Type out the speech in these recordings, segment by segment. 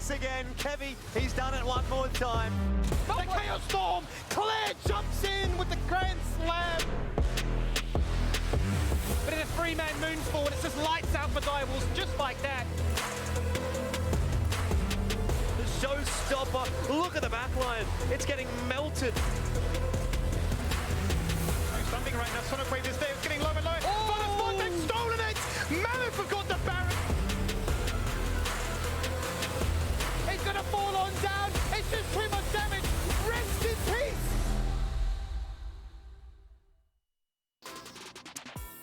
strikes again. Kevy, he's done it one more time. The Chaos Storm! Claire jumps in with the Grand Slam! But in a three-man moonfall, it's just lights out for Direwolves, just like that. The showstopper. Look at the backline. It's getting melted. Something right now. Sonic Wave is there. It's getting low and low. Oh! They've stolen it! Mammoth have got the Baron. It's going to fall on down. It's just too much damage. Rest in peace.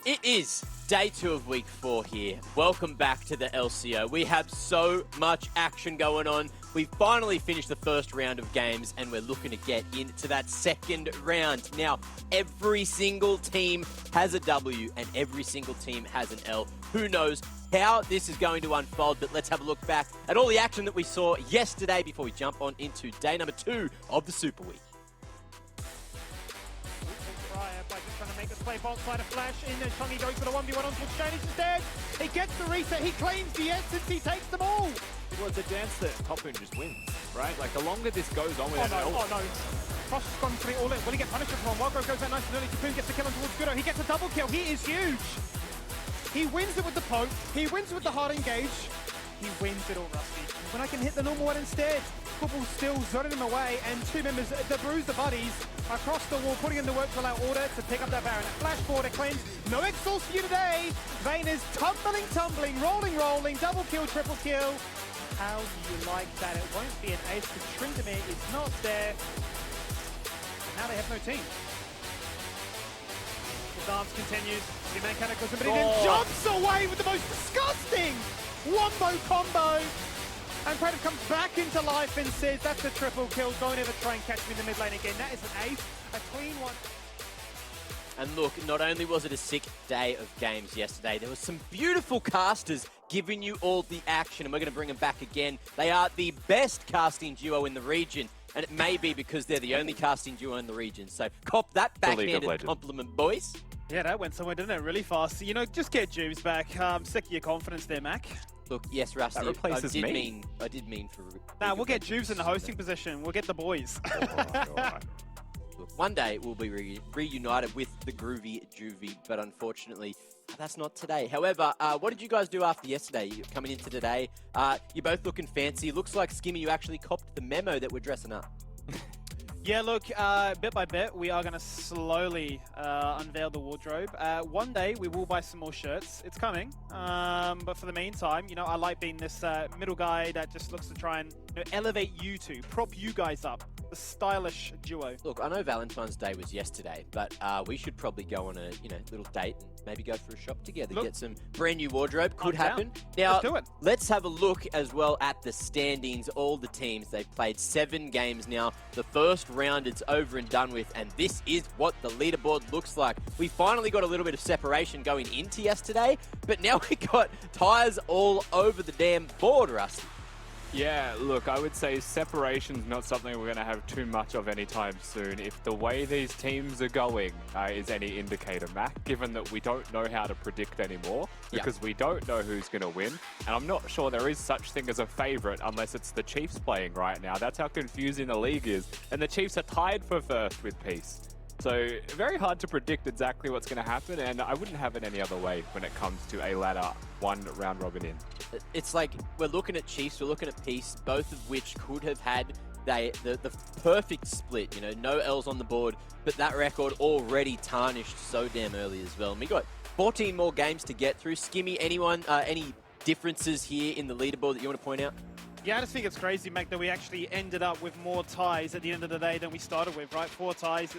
It is day 2 of week 4 here. Welcome back to the LCO. We have so much action going on. We finally finished the first round of games and we're looking to get into that second round. Now, every single team has a W and every single team has an L. Who knows how this is going to unfold, but let's have a look back at all the action that we saw yesterday before we jump on into day number 2 of the Super Week. By just trying to make this play, bolt side of flash in there. Chungy goes for the 1v1 onto Shane. He's just dead. He gets the reset. He claims the essence. He takes them all. Well, it's a dance that Topun just wins, right? Like, the longer this goes on with Oh no. Frost has gone for the all-in. Will he get punished from one? Wildgrove goes out nice and early. Topun gets the kill on towards Goodo. He gets a double kill. He is huge. He wins it with the poke. He wins it with the hard engage. He wins it all, Rusty. When I can hit the normal one instead. Football still zoning him away, and two members, the Bruise, the buddies, across the wall, putting in the work to allow order to pick up that Baron. Flash forward, it claims no exhaust for you today. Vayne is tumbling, rolling, double kill, triple kill. How do you like that? It won't be an ace because Tryndamere is not there. Now they have no team. The dance continues. The mechanic goes in, but he then jumps away with the most disgusting wombo combo. And Predator comes back into life and says, that's a triple kill. Don't ever try and catch me in the mid lane again. That is an ace, a clean one. And look, not only was it a sick day of games yesterday, there was some beautiful casters giving you all the action, and we're going to bring them back again. They are the best casting duo in the region, and it may be because they're the only casting duo in the region. So cop that backhanded compliment, boys. Yeah, that went somewhere, didn't it? Really fast. You know, just get Juves back. Sick of your confidence there, Mac. Look, yes, Rusty, that replaces me. I did mean for... Nah, we'll get Juves in the hosting position. We'll get the boys. Look, one day we'll be reunited with the groovy Juvie, but unfortunately, that's not today. However, what did you guys do after yesterday? You're coming into today, you're both looking fancy. Looks like, Skimmy, you actually copped the memo that we're dressing up. Yeah, look, bit by bit, we are going to slowly unveil the wardrobe. One day, we will buy some more shirts. It's coming. But for the meantime, you know, I like being this middle guy that just looks to try and elevate you two, prop you guys up. The stylish duo. Look, I know Valentine's Day was yesterday, but we should probably go on a little date and maybe go for a shop together, get some brand new wardrobe. Could happen. Now, let's do it. Let's have a look as well at the standings. All the teams, they've played 7 games now. The first round, it's over and done with, and this is what the leaderboard looks like. We finally got a little bit of separation going into yesterday, but now we got tires all over the damn board, Rusty. Yeah, look, I would say separation's not something we're going to have too much of anytime soon. If the way these teams are going is any indicator, Mac, given that we don't know how to predict anymore, because we don't know who's going to win, and I'm not sure there is such thing as a favourite unless it's the Chiefs playing right now. That's how confusing the league is, and the Chiefs are tied for first with Peace. So very hard to predict exactly what's going to happen, and I wouldn't have it any other way when it comes to a ladder one round robin in. It's like we're looking at Chiefs, we're looking at Peace, both of which could have had the perfect split, you know, no L's on the board, but that record already tarnished so damn early as well. And we got 14 more games to get through. Skimmy, any differences here in the leaderboard that you want to point out? Yeah, I just think it's crazy, Mac, that we actually ended up with more ties at the end of the day than we started with, right? 4 ties.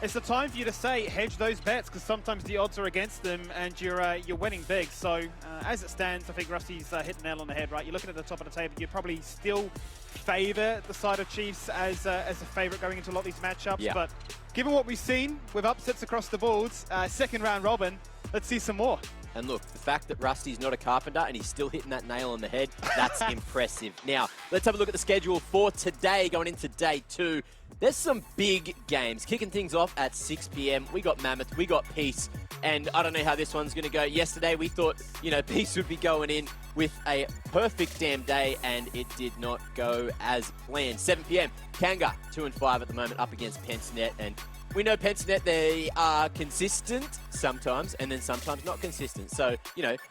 It's the time for you to say, hedge those bets, because sometimes the odds are against them and you're winning big. So as it stands, I think Rusty's hit the nail on the head, right? You're looking at the top of the table. You'd probably still favor the side of Chiefs as a favorite going into a lot of these matchups. Yeah. But given what we've seen with upsets across the boards, second round robin, let's see some more. And look, the fact that Rusty's not a carpenter and he's still hitting that nail on the head, that's impressive. Now, let's have a look at the schedule for today, going into day 2. There's some big games. Kicking things off at 6 PM, we got Mammoth, we got Peace. and I don't know how this one's going to go. Yesterday, we thought, Peace would be going in with a perfect damn day, and it did not go as planned. 7 p.m. Kanga, 2-5 at the moment, up against Pencenet, and we know Pencenet, they are consistent sometimes, and then sometimes not consistent. So,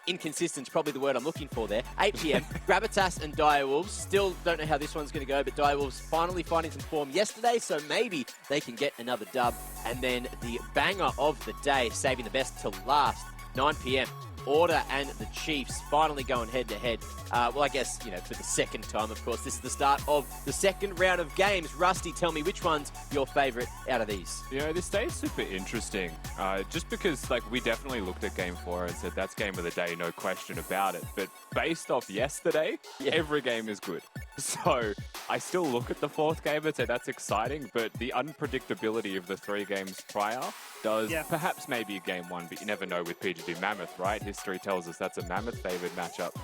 inconsistent is probably the word I'm looking for there. 8 p.m. Gravitas and Direwolves. Still don't know how this one's going to go, but Direwolves finally finding some form yesterday, so maybe they can get another dub. And then the banger of the day, saving the best to last, 9 p.m. Order and the Chiefs finally going head-to-head. Well, I guess, for the second time, of course. This is the start of the second round of games. Rusty, tell me, which one's your favourite out of these? This day is super interesting. Just because, we definitely looked at Game 4 and said that's game of the day, no question about it. But based off yesterday, every game is good. So I still look at the fourth game and say that's exciting, but the unpredictability of the 3 games prior does perhaps maybe game 1, but you never know with PGD Mammoth, right? History tells us that's a Mammoth-favoured matchup.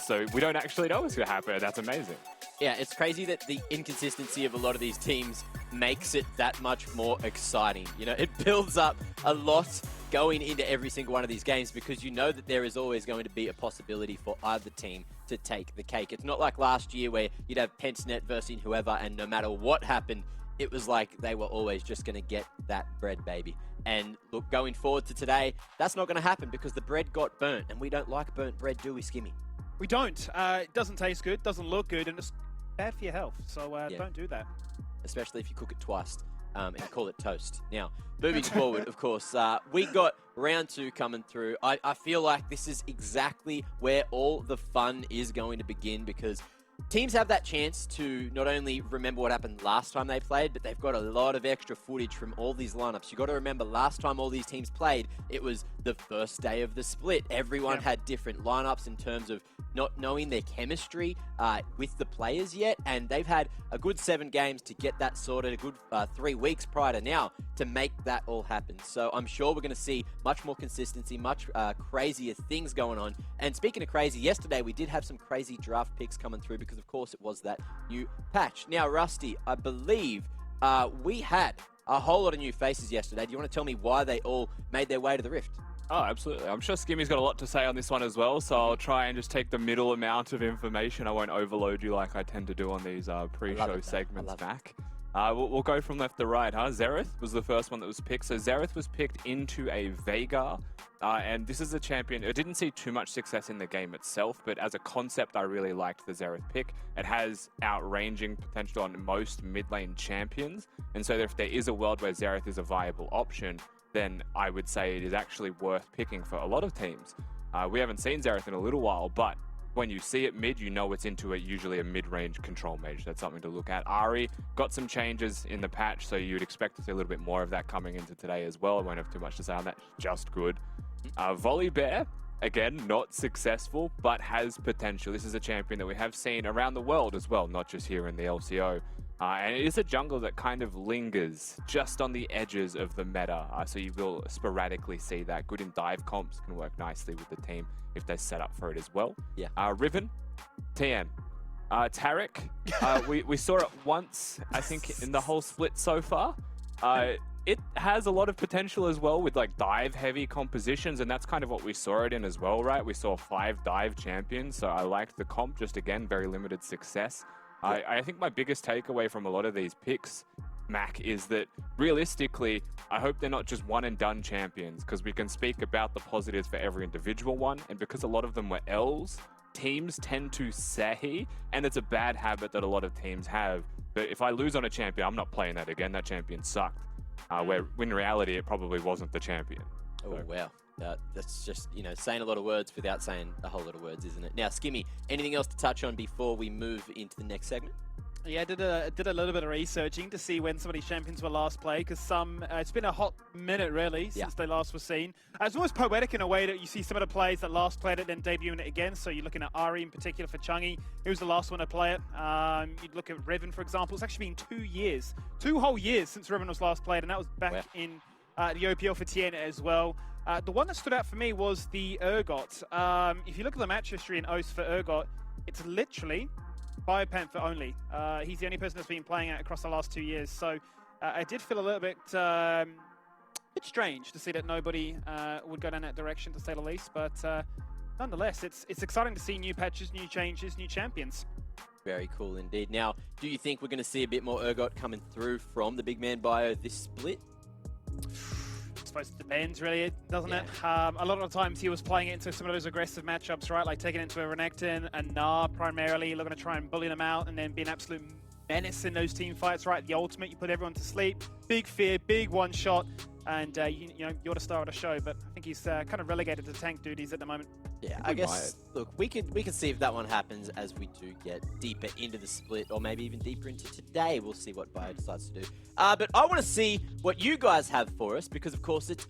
So we don't actually know what's going to happen. That's amazing. Yeah, it's crazy that the inconsistency of a lot of these teams makes it that much more exciting. It builds up a lot going into every single one of these games because you know that there is always going to be a possibility for either team to take the cake. It's not like last year where you'd have Pencenet versus whoever, and no matter what happened, it was like they were always just going to get that bread, baby. And look, going forward to today, that's not going to happen because the bread got burnt, and we don't like burnt bread, do we, Skimmy? We don't. It doesn't taste good, doesn't look good, and it's bad for your health. So don't do that. Especially if you cook it twice and call it toast. Now, moving forward, of course, we got round 2 coming through. I feel like this is exactly where all the fun is going to begin because teams have that chance to not only remember what happened last time they played, but they've got a lot of extra footage from all these lineups. You've got to remember last time all these teams played, it was the first day of the split. Everyone had different lineups in terms of not knowing their chemistry with the players yet, and they've had a good 7 games to get that sorted, a good 3 weeks prior to now to make that all happen. So I'm sure we're going to see much more consistency, much crazier things going on. And speaking of crazy, yesterday we did have some crazy draft picks coming through because of course it was that new patch. Now, Rusty, I believe we had a whole lot of new faces yesterday. Do you want to tell me why they all made their way to the Rift? Oh, absolutely. I'm sure Skimmy's got a lot to say on this one as well, so I'll try and just take the middle amount of information. I won't overload you like I tend to do on these pre-show segments, Mac. We'll go from left to right, huh? Xerath was the first one that was picked. So Xerath was picked into a Veigar, and this is a champion. It didn't see too much success in the game itself, but as a concept, I really liked the Xerath pick. It has outranging potential on most mid-lane champions, and so if there is a world where Xerath is a viable option, then I would say it is actually worth picking for a lot of teams. We haven't seen Xerath in a little while, but when you see it mid, you know it's into usually a mid-range control mage. That's something to look at. Ahri got some changes in the patch, so you'd expect to see a little bit more of that coming into today as well. I won't have too much to say on that. Just good. Volibear, again, not successful, but has potential. This is a champion that we have seen around the world as well, not just here in the LCO. And it is a jungle that kind of lingers just on the edges of the meta, so you will sporadically see that. Good in dive comps, can work nicely with the team if they're set up for it as well. Yeah. Riven, TN. Taric, we saw it once, I think, in the whole split so far. It has a lot of potential as well with dive-heavy compositions, and that's kind of what we saw it in as well, right? We saw 5 dive champions, so I liked the comp, just again, very limited success. I think my biggest takeaway from a lot of these picks, Mac, is that realistically, I hope they're not just one-and-done champions, because we can speak about the positives for every individual one, and because a lot of them were Ls, teams tend to say, and it's a bad habit that a lot of teams have, but if I lose on a champion, I'm not playing that again, that champion sucked. Where in reality, it probably wasn't the champion. Oh, wow. That's just, saying a lot of words without saying a whole lot of words, isn't it? Now, Skimmy, anything else to touch on before we move into the next segment? Yeah, I did a little bit of researching to see when some of these champions were last played, because it's been a hot minute, really, since they last were seen. It's almost poetic in a way that you see some of the players that last played it, then debuting it again. So you're looking at Ahri in particular for Chungi, who was the last one to play it. You'd look at Riven, for example. It's actually been 2 years, 2 whole years since Riven was last played, and that was back in the OPL for TN as well. The one that stood out for me was the Urgot. If you look at the match history in OS for Urgot, it's literally Biopanther only. He's the only person that's been playing it across the last 2 years. So I did feel a little bit bit strange to see that nobody would go down that direction, to say the least. But nonetheless, it's exciting to see new patches, new changes, new champions. Very cool indeed. Now, do you think we're going to see a bit more Urgot coming through from the big man bio this split? I suppose it depends, really, doesn't it? A lot of the times he was playing it into some of those aggressive matchups, right? Like taking it into a Renekton and Gnar primarily, looking to try and bully them out and then be an absolute menace in those team fights, right? The ultimate, you put everyone to sleep. Big fear, big one shot, and you know, you're the star of the show. But I think he's kind of relegated to tank duties at the moment. Yeah, I guess, look, we could see if that one happens as we do get deeper into the split, or maybe even deeper into today. We'll see what Bio decides to do. But I want to see what you guys have for us, because, of course, it's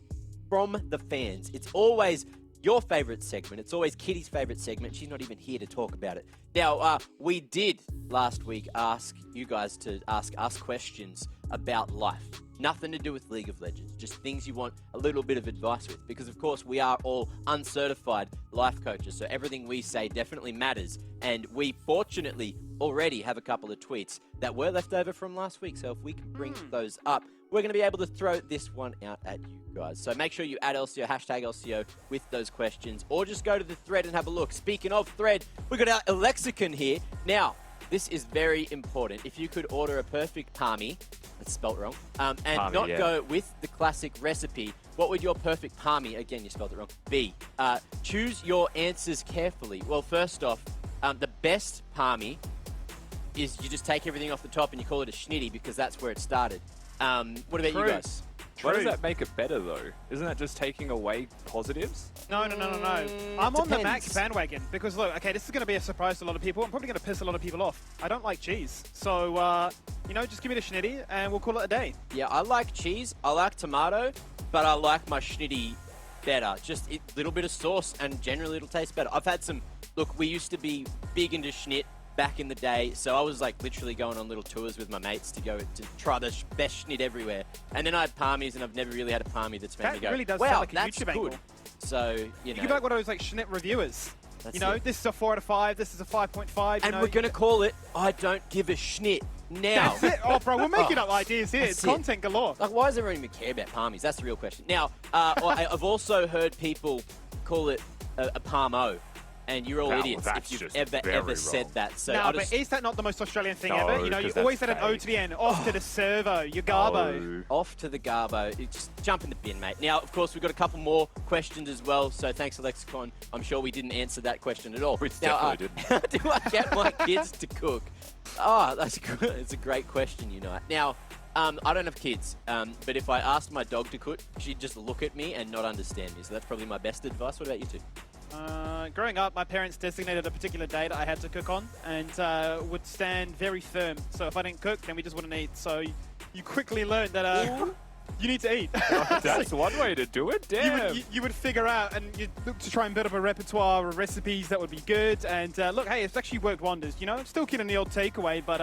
from the fans. It's always your favourite segment. It's always Kitty's favourite segment. She's not even here to talk about it. Now, we did last week ask you guys to ask us questions about life. Nothing to do with League of Legends, just things you want a little bit of advice with, because of course we are all uncertified life coaches, so everything we say definitely matters, and we fortunately already have a couple of tweets that were left over from last week, so if we can bring those up, we're going to be able to throw this one out at you guys. So make sure you add LCO, hashtag LCO with those questions, or just go to the thread and have a look. Speaking of thread, we've got our lexicon here. Now, this is very important. If you could order a perfect palmy, that's spelt wrong, and palmy, not go with the classic recipe, what would your perfect palmy, again you spelled it wrong, be? Choose your answers carefully. Well, first off, the best palmy is you just take everything off the top and you call it a schnitty, because that's where it started. What about you guys? Why does that make it better, though? Isn't that just taking away positives? No. I'm on the Mac bandwagon because, look, okay, this is going to be a surprise to a lot of people. I'm probably going to piss a lot of people off. I don't like cheese. So, you know, just give me the schnitty and we'll call it a day. Yeah, I like cheese, I like tomato, but I like my schnitty better. Just a little bit of sauce and generally it'll taste better. I've had some, look, we used to be big into schnit back in the day, so I was like literally going on little tours with my mates to go to try the best schnit everywhere. And then I had palmies, and I've never really had a palmy that's made me go, really does wow, sound like a that's YouTube good. angle. So, you know. You could be like one of those like schnit reviewers. That's you know, it. this is a 4 out of 5, this is a 5.5. And we're going to call it I Don't Give a Schnit now. That's it. Oh, bro, we're making up ideas here. It's it. content galore. Like, why does everyone even care about palmies? That's the real question. Now, I've also heard people call it a palmo. And you're all idiots if you've ever said that. So no, but is that not the most Australian thing ever? You know, you always had an O to the end. Off to the servo, your garbo. Off to the garbo. Just jump in the bin, mate. Now, of course, we've got a couple more questions as well. So thanks, Lexicon. I'm sure we didn't answer that question at all. We definitely didn't. How do I get my kids to cook? Oh, that's good. It's a great question, you know. Now, I don't have kids, but if I asked my dog to cook, she'd just look at me and not understand me. So that's probably my best advice. What about you two? Growing up, my parents designated a particular day that I had to cook on and would stand very firm. So if I didn't cook, then we just wouldn't eat. So you quickly learned that you need to eat. That's one way to do it, damn. You would figure out and you'd look to try and build up a repertoire of recipes that would be good. And look, hey, it's actually worked wonders. You know, I'm still killing the old takeaway, but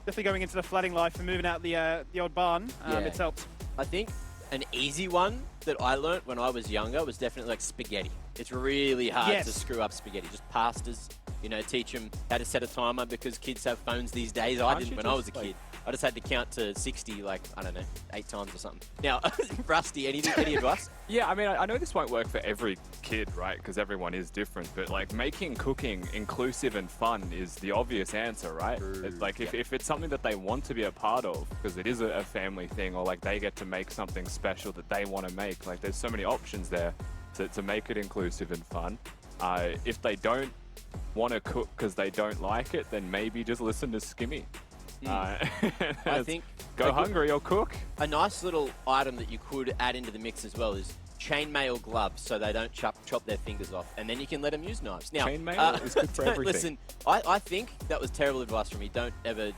definitely going into the flooding life and moving out the old barn, it's helped. I think an easy one that I learnt when I was younger was definitely like spaghetti. It's really hard to screw up spaghetti. Just pastas, you know, teach them how to set a timer because kids have phones these days. I didn't when I was a kid. I just had to count to 60, like, I don't know, 8 times or something. Now, Rusty, any advice? Yeah, I mean, I know this won't work for every kid, right? Because everyone is different. But, like, making cooking inclusive and fun is the obvious answer, right? It's like, if it's something that they want to be a part of, because it is a family thing, or, like, they get to make something special that they want to make. Like, there's so many options there to make it inclusive and fun. If they don't want to cook because they don't like it, then maybe just listen to Skimmy. I think go hungry or cook. A nice little item that you could add into the mix as well is chainmail gloves, so they don't chop their fingers off, and then you can let them use knives. Now, chainmail is good for everything. Listen, I think that was terrible advice from me. Don't ever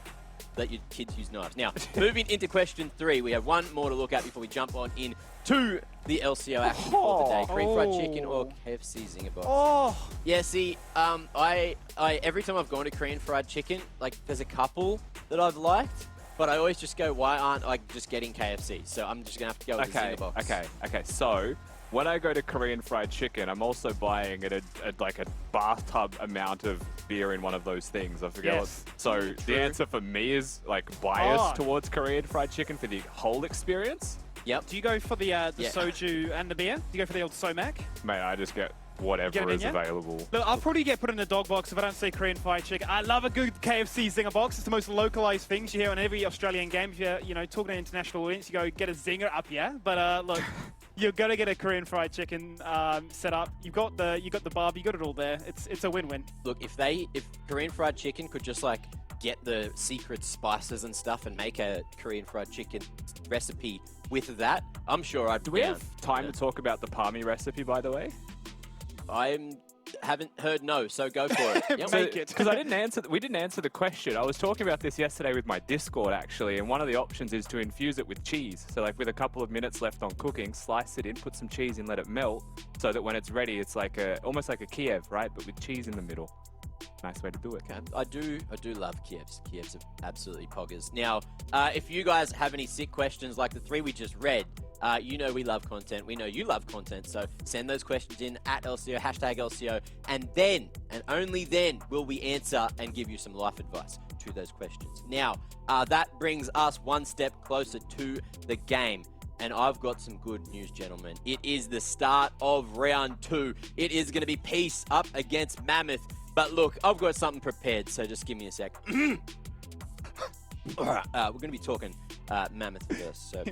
let your kids use knives. Now, moving into question 3, we have one more to look at before we jump on in to the LCO action for today. Cream fried chicken or KFC Zinger box? Yeah, see, I every time I've gone to Korean fried chicken, like there's a couple that I've liked, but I always just go, why aren't I just getting KFC? So I'm just gonna have to go with the Zinger box. Okay. So when I go to Korean fried chicken, I'm also buying like a bathtub amount of beer in one of those things. I forget. So the answer for me is like biased towards Korean fried chicken for the whole experience. Yep. Do you go for the soju and the beer? Do you go for the old somak? Mate, I just get whatever is available. Look, I'll probably get put in the dog box if I don't say Korean fried chicken. I love a good KFC zinger box. It's the most localized things you hear on every Australian game. If you're, talking to an international audience, you go get a zinger up, yeah. But look, you're gonna get a Korean fried chicken set up. You got the barb, you got it all there. It's a win-win. Look, if Korean fried chicken could just like get the secret spices and stuff and make a Korean fried chicken recipe with that, I'm sure I'd. Do we have time to talk about the palmy recipe, by the way? I haven't heard no, so go for it. Yep. Make it. Because we didn't answer the question. I was talking about this yesterday with my Discord, actually, and one of the options is to infuse it with cheese. So like with a couple of minutes left on cooking, slice it in, put some cheese in, let it melt, so that when it's ready, it's like almost like a Kiev, right? But with cheese in the middle. Nice way to do it. Okay. I do love Kievs. Kievs are absolutely poggers. Now, if you guys have any sick questions like the 3 we just read, we love content. We know you love content, so send those questions in at LCO, #LCO, and then, and only then, will we answer and give you some life advice to those questions. Now, that brings us one step closer to the game. And I've got some good news, gentlemen. It is the start of round 2. It is going to be Peace up against Mammoth. But look, I've got something prepared, so just give me a sec. All right, we're going to be talking Mammoth first. So.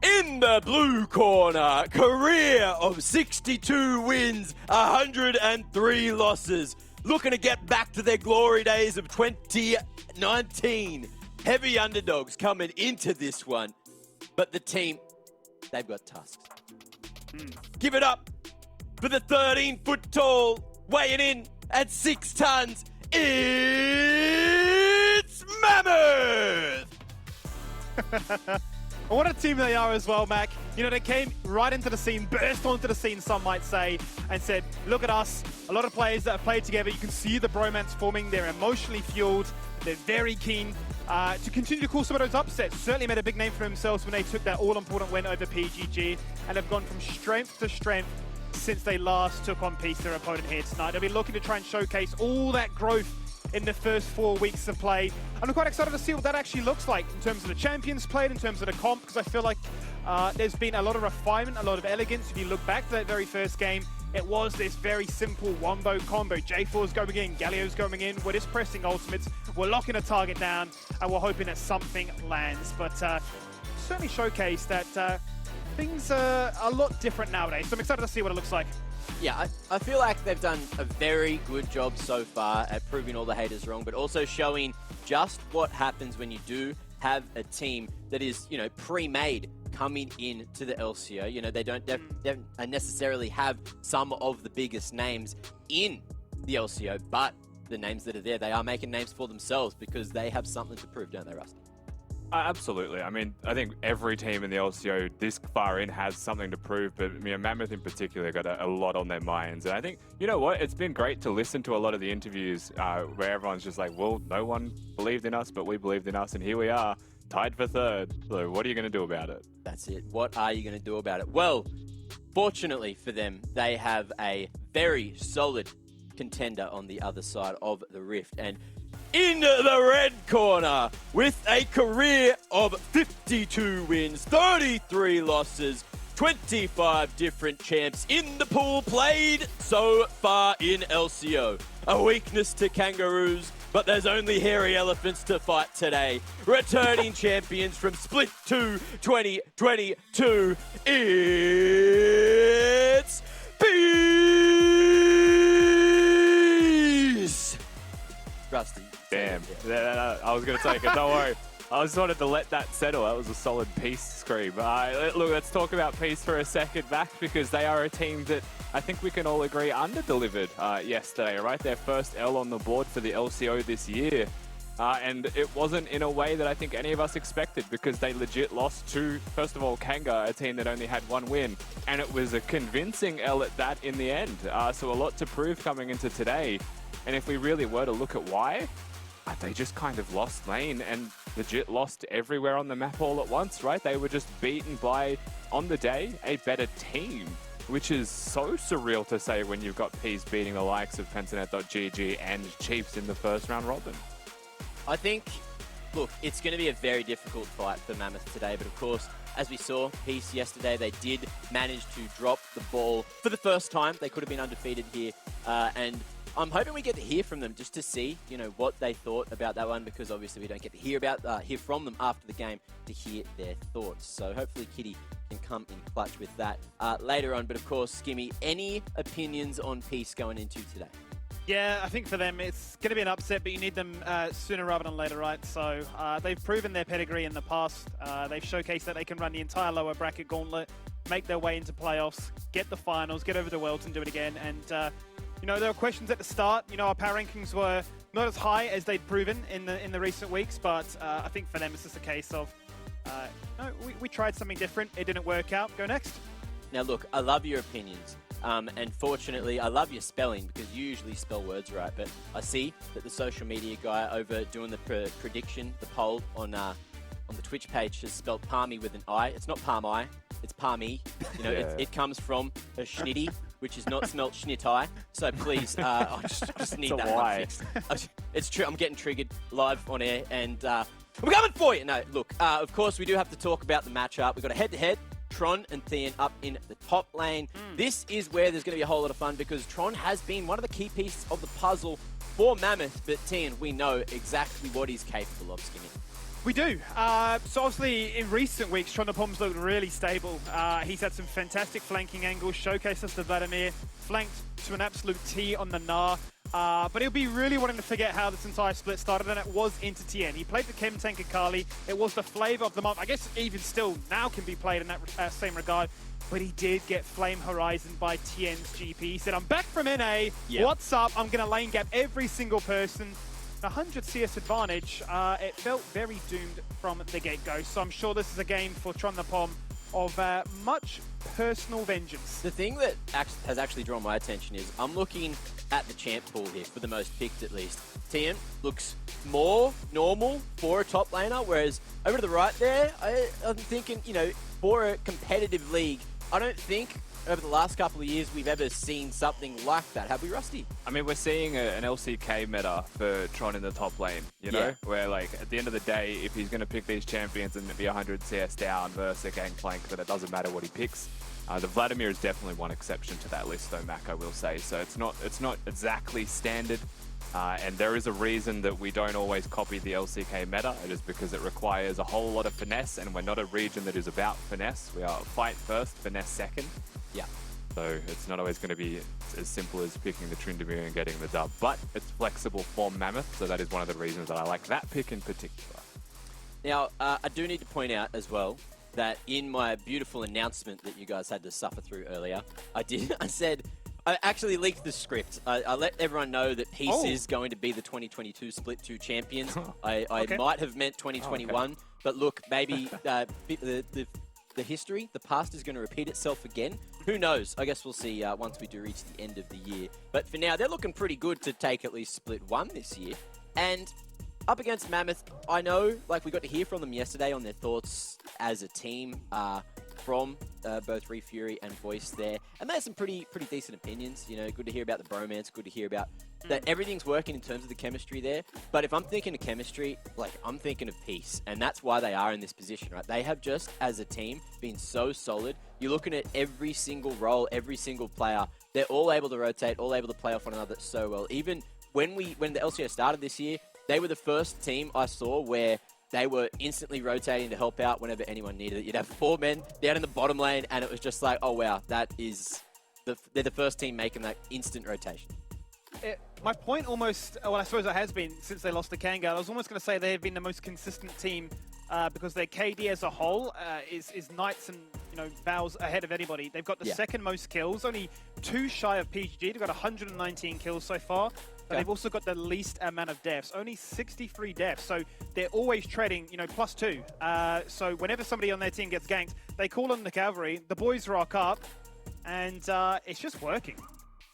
In the blue corner, career of 62 wins, 103 losses. Looking to get back to their glory days of 2019. Heavy underdogs coming into this one. But the team, they've got tusks. Give it up for the 13-foot tall, weighing in at 6 tons. It's Mammoth! What a team they are as well, Mac. They came right into the scene, burst onto the scene, some might say, and said, look at us. A lot of players that have played together. You can see the bromance forming. They're emotionally fueled. They're very keen to continue to call some of those upsets. Certainly made a big name for themselves when they took that all-important win over PGG and have gone from strength to strength since they last took on Peace, their opponent here tonight. They'll be looking to try and showcase all that growth in the first 4 weeks of play. I'm quite excited to see what that actually looks like in terms of the champions played, in terms of the comp, because I feel like there's been a lot of refinement, a lot of elegance. If you look back to that very first game, it was this very simple wombo combo. J4's going in, Galio's going in. We're just pressing ultimates. We're locking a target down, and we're hoping that something lands. But certainly showcase that things are a lot different nowadays. So I'm excited to see what it looks like. Yeah, I feel like they've done a very good job so far at proving all the haters wrong, but also showing just what happens when you do have a team that is, pre-made coming into the LCO. They don't necessarily have some of the biggest names in the LCO, but the names that are there, they are making names for themselves because they have something to prove, don't they, Rusty? Absolutely. I mean, I think every team in the LCO this far in has something to prove, but Mammoth in particular got a lot on their minds. And I think, you know what, it's been great to listen to a lot of the interviews where everyone's just like, well, no one believed in us, but we believed in us, and here we are, tied for 3rd. So what are you going to do about it? That's it. What are you going to do about it? Well, fortunately for them, they have a very solid contender on the other side of the rift. And in the red corner, with a career of 52 wins, 33 losses, 25 different champs in the pool played so far in LCO. A weakness to kangaroos, but there's only hairy elephants to fight today. Returning champions from Split 2 2022, it's Peace! Rusty. Damn. I was going to take it, don't worry. I just wanted to let that settle. That was a solid Peace scream. Look, let's talk about Peace for a second back, because they are a team that I think we can all agree under-delivered yesterday, right? Their first L on the board for the LCO this year. And it wasn't in a way that I think any of us expected, because they legit lost to, first of all, Kanga, a team that only had 1 win. And it was a convincing L at that in the end. So a lot to prove coming into today. And if we really were to look at why, they just kind of lost lane and legit lost everywhere on the map all at once, right? They were just beaten by, on the day, a better team, which is so surreal to say when you've got Peas beating the likes of Pentanet.gg and Chiefs in the first round robin. I think look, it's going to be a very difficult fight for Mammoth today, but of course, as we saw, Peace yesterday, they did manage to drop the ball for the first time. They could have been undefeated here, and I'm hoping we get to hear from them just to see, what they thought about that one, because obviously we don't get to hear from them after the game to hear their thoughts. So hopefully Kitty can come in clutch with that later on. But of course, Skimmy, any opinions on Peace going into today? Yeah, I think for them it's going to be an upset, but you need them sooner rather than later, right? So they've proven their pedigree in the past. They've showcased that they can run the entire lower bracket gauntlet, make their way into playoffs, get the finals, get over the Worlds and do it again. And, there were questions at the start. Our power rankings were not as high as they'd proven in the recent weeks, but I think for them it's just a case of, no, we tried something different. It didn't work out. Go next. Now, look, I love your opinions. And fortunately, I love your spelling because you usually spell words right. But I see that the social media guy over doing the prediction, the poll on the Twitch page has spelled palmy with an I. It's not palm I, it's palmy. It comes from a schnitty, which is not smelt schnittai. So please, I just need that one fixed. It's true. I'm getting triggered live on air, and we're coming for you. No, look, of course, we do have to talk about the matchup. We've got a head-to-head. Tron and Thean up in the top lane. This is where there's going to be a whole lot of fun because Tron has been one of the key pieces of the puzzle for Mammoth, but Thean, we know exactly what he's capable of, Skinny. We do. So obviously in recent weeks, Tron the Pom's looked really stable. He's had some fantastic flanking angles, showcased us to Vladimir, flanked to an absolute T on the Gnar. But he'll be really wanting to forget how this entire split started, and it was into Tien. He played the Chem Tank Akali. It was the flavor of the month. I guess even still now can be played in that same regard. But he did get Flame Horizon by Tien's GP. He said, I'm back from NA. Yep. What's up? I'm going to lane gap every single person. 100 CS advantage. It felt very doomed from the get-go. So I'm sure this is a game for Tron the Pom of much personal vengeance. The thing that has actually drawn my attention is I'm looking at the champ pool here, for the most picked at least. Tien looks more normal for a top laner, whereas over to the right there, I'm thinking, for a competitive league, I don't think over the last couple of years we've ever seen something like that. Have we, Rusty? I mean, we're seeing an LCK meta for Tron in the top lane, where at the end of the day, if he's going to pick these champions and be 100 CS down versus a Gangplank, then it doesn't matter what he picks. The Vladimir is definitely one exception to that list, though, Mac, I will say. So it's not exactly standard, and there is a reason that we don't always copy the LCK meta. It is because it requires a whole lot of finesse, and we're not a region that is about finesse. We are fight first, finesse second. Yeah. So it's not always going to be as simple as picking the Tryndamere and getting the dub, but it's flexible for Mammoth, so that is one of the reasons that I like that pick in particular. Now, I do need to point out as well that in my beautiful announcement that you guys had to suffer through earlier, I actually leaked the script. I let everyone know that Peace is going to be the 2022 Split 2 champions. I might have meant 2021, but look, maybe the history, the past is going to repeat itself again. Who knows? I guess we'll see once we do reach the end of the year. But for now, they're looking pretty good to take at least Split 1 this year. And up against Mammoth, I know, we got to hear from them yesterday on their thoughts as a team from both Refury and Voice there. And they had some pretty decent opinions. Good to hear about the bromance, good to hear about that everything's working in terms of the chemistry there. But if I'm thinking of chemistry, I'm thinking of Peace. And that's why they are in this position, right? They have just, as a team, been so solid. You're looking at every single role, every single player. They're all able to rotate, all able to play off one another so well. Even when the LCO started this year, they were the first team I saw where they were instantly rotating to help out whenever anyone needed it. You'd have 4 men down in the bottom lane, and it was just like, oh wow, they're the first team making that instant rotation. My point almost, well, I suppose it has been since they lost to Kanga. I was almost going to say they have been the most consistent team because their KD as a whole is Knights and Vows ahead of anybody. They've got the second most kills, only 2 shy of PGG. They've got 119 kills so far. But they've also got the least amount of deaths, only 63 deaths. So they're always trading, +2. So whenever somebody on their team gets ganked, they call on the cavalry, the boys rock up, and it's just working.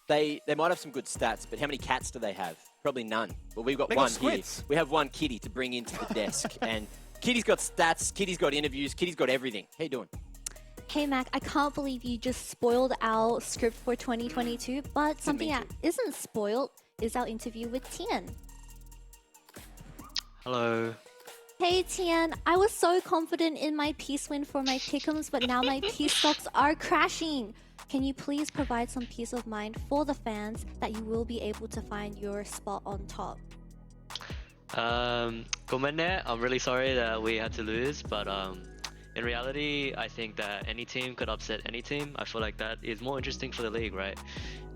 They might have some good stats, but how many cats do they have? Probably none. Well, we've got one here. We have one kitty to bring into the desk. And Kitty's got stats, Kitty's got interviews, Kitty's got everything. How you doing? Hey Mac, I can't believe you just spoiled our script for 2022, but something that isn't spoiled is our interview with Tien. Hello. Hey Tian, I was so confident in my peace win for my pick'ems, but now my peace stocks are crashing. Can you please provide some peace of mind for the fans that you will be able to find your spot on top? Gomenne, I'm really sorry that we had to lose, but in reality, I think that any team could upset any team. I feel like that is more interesting for the league, right?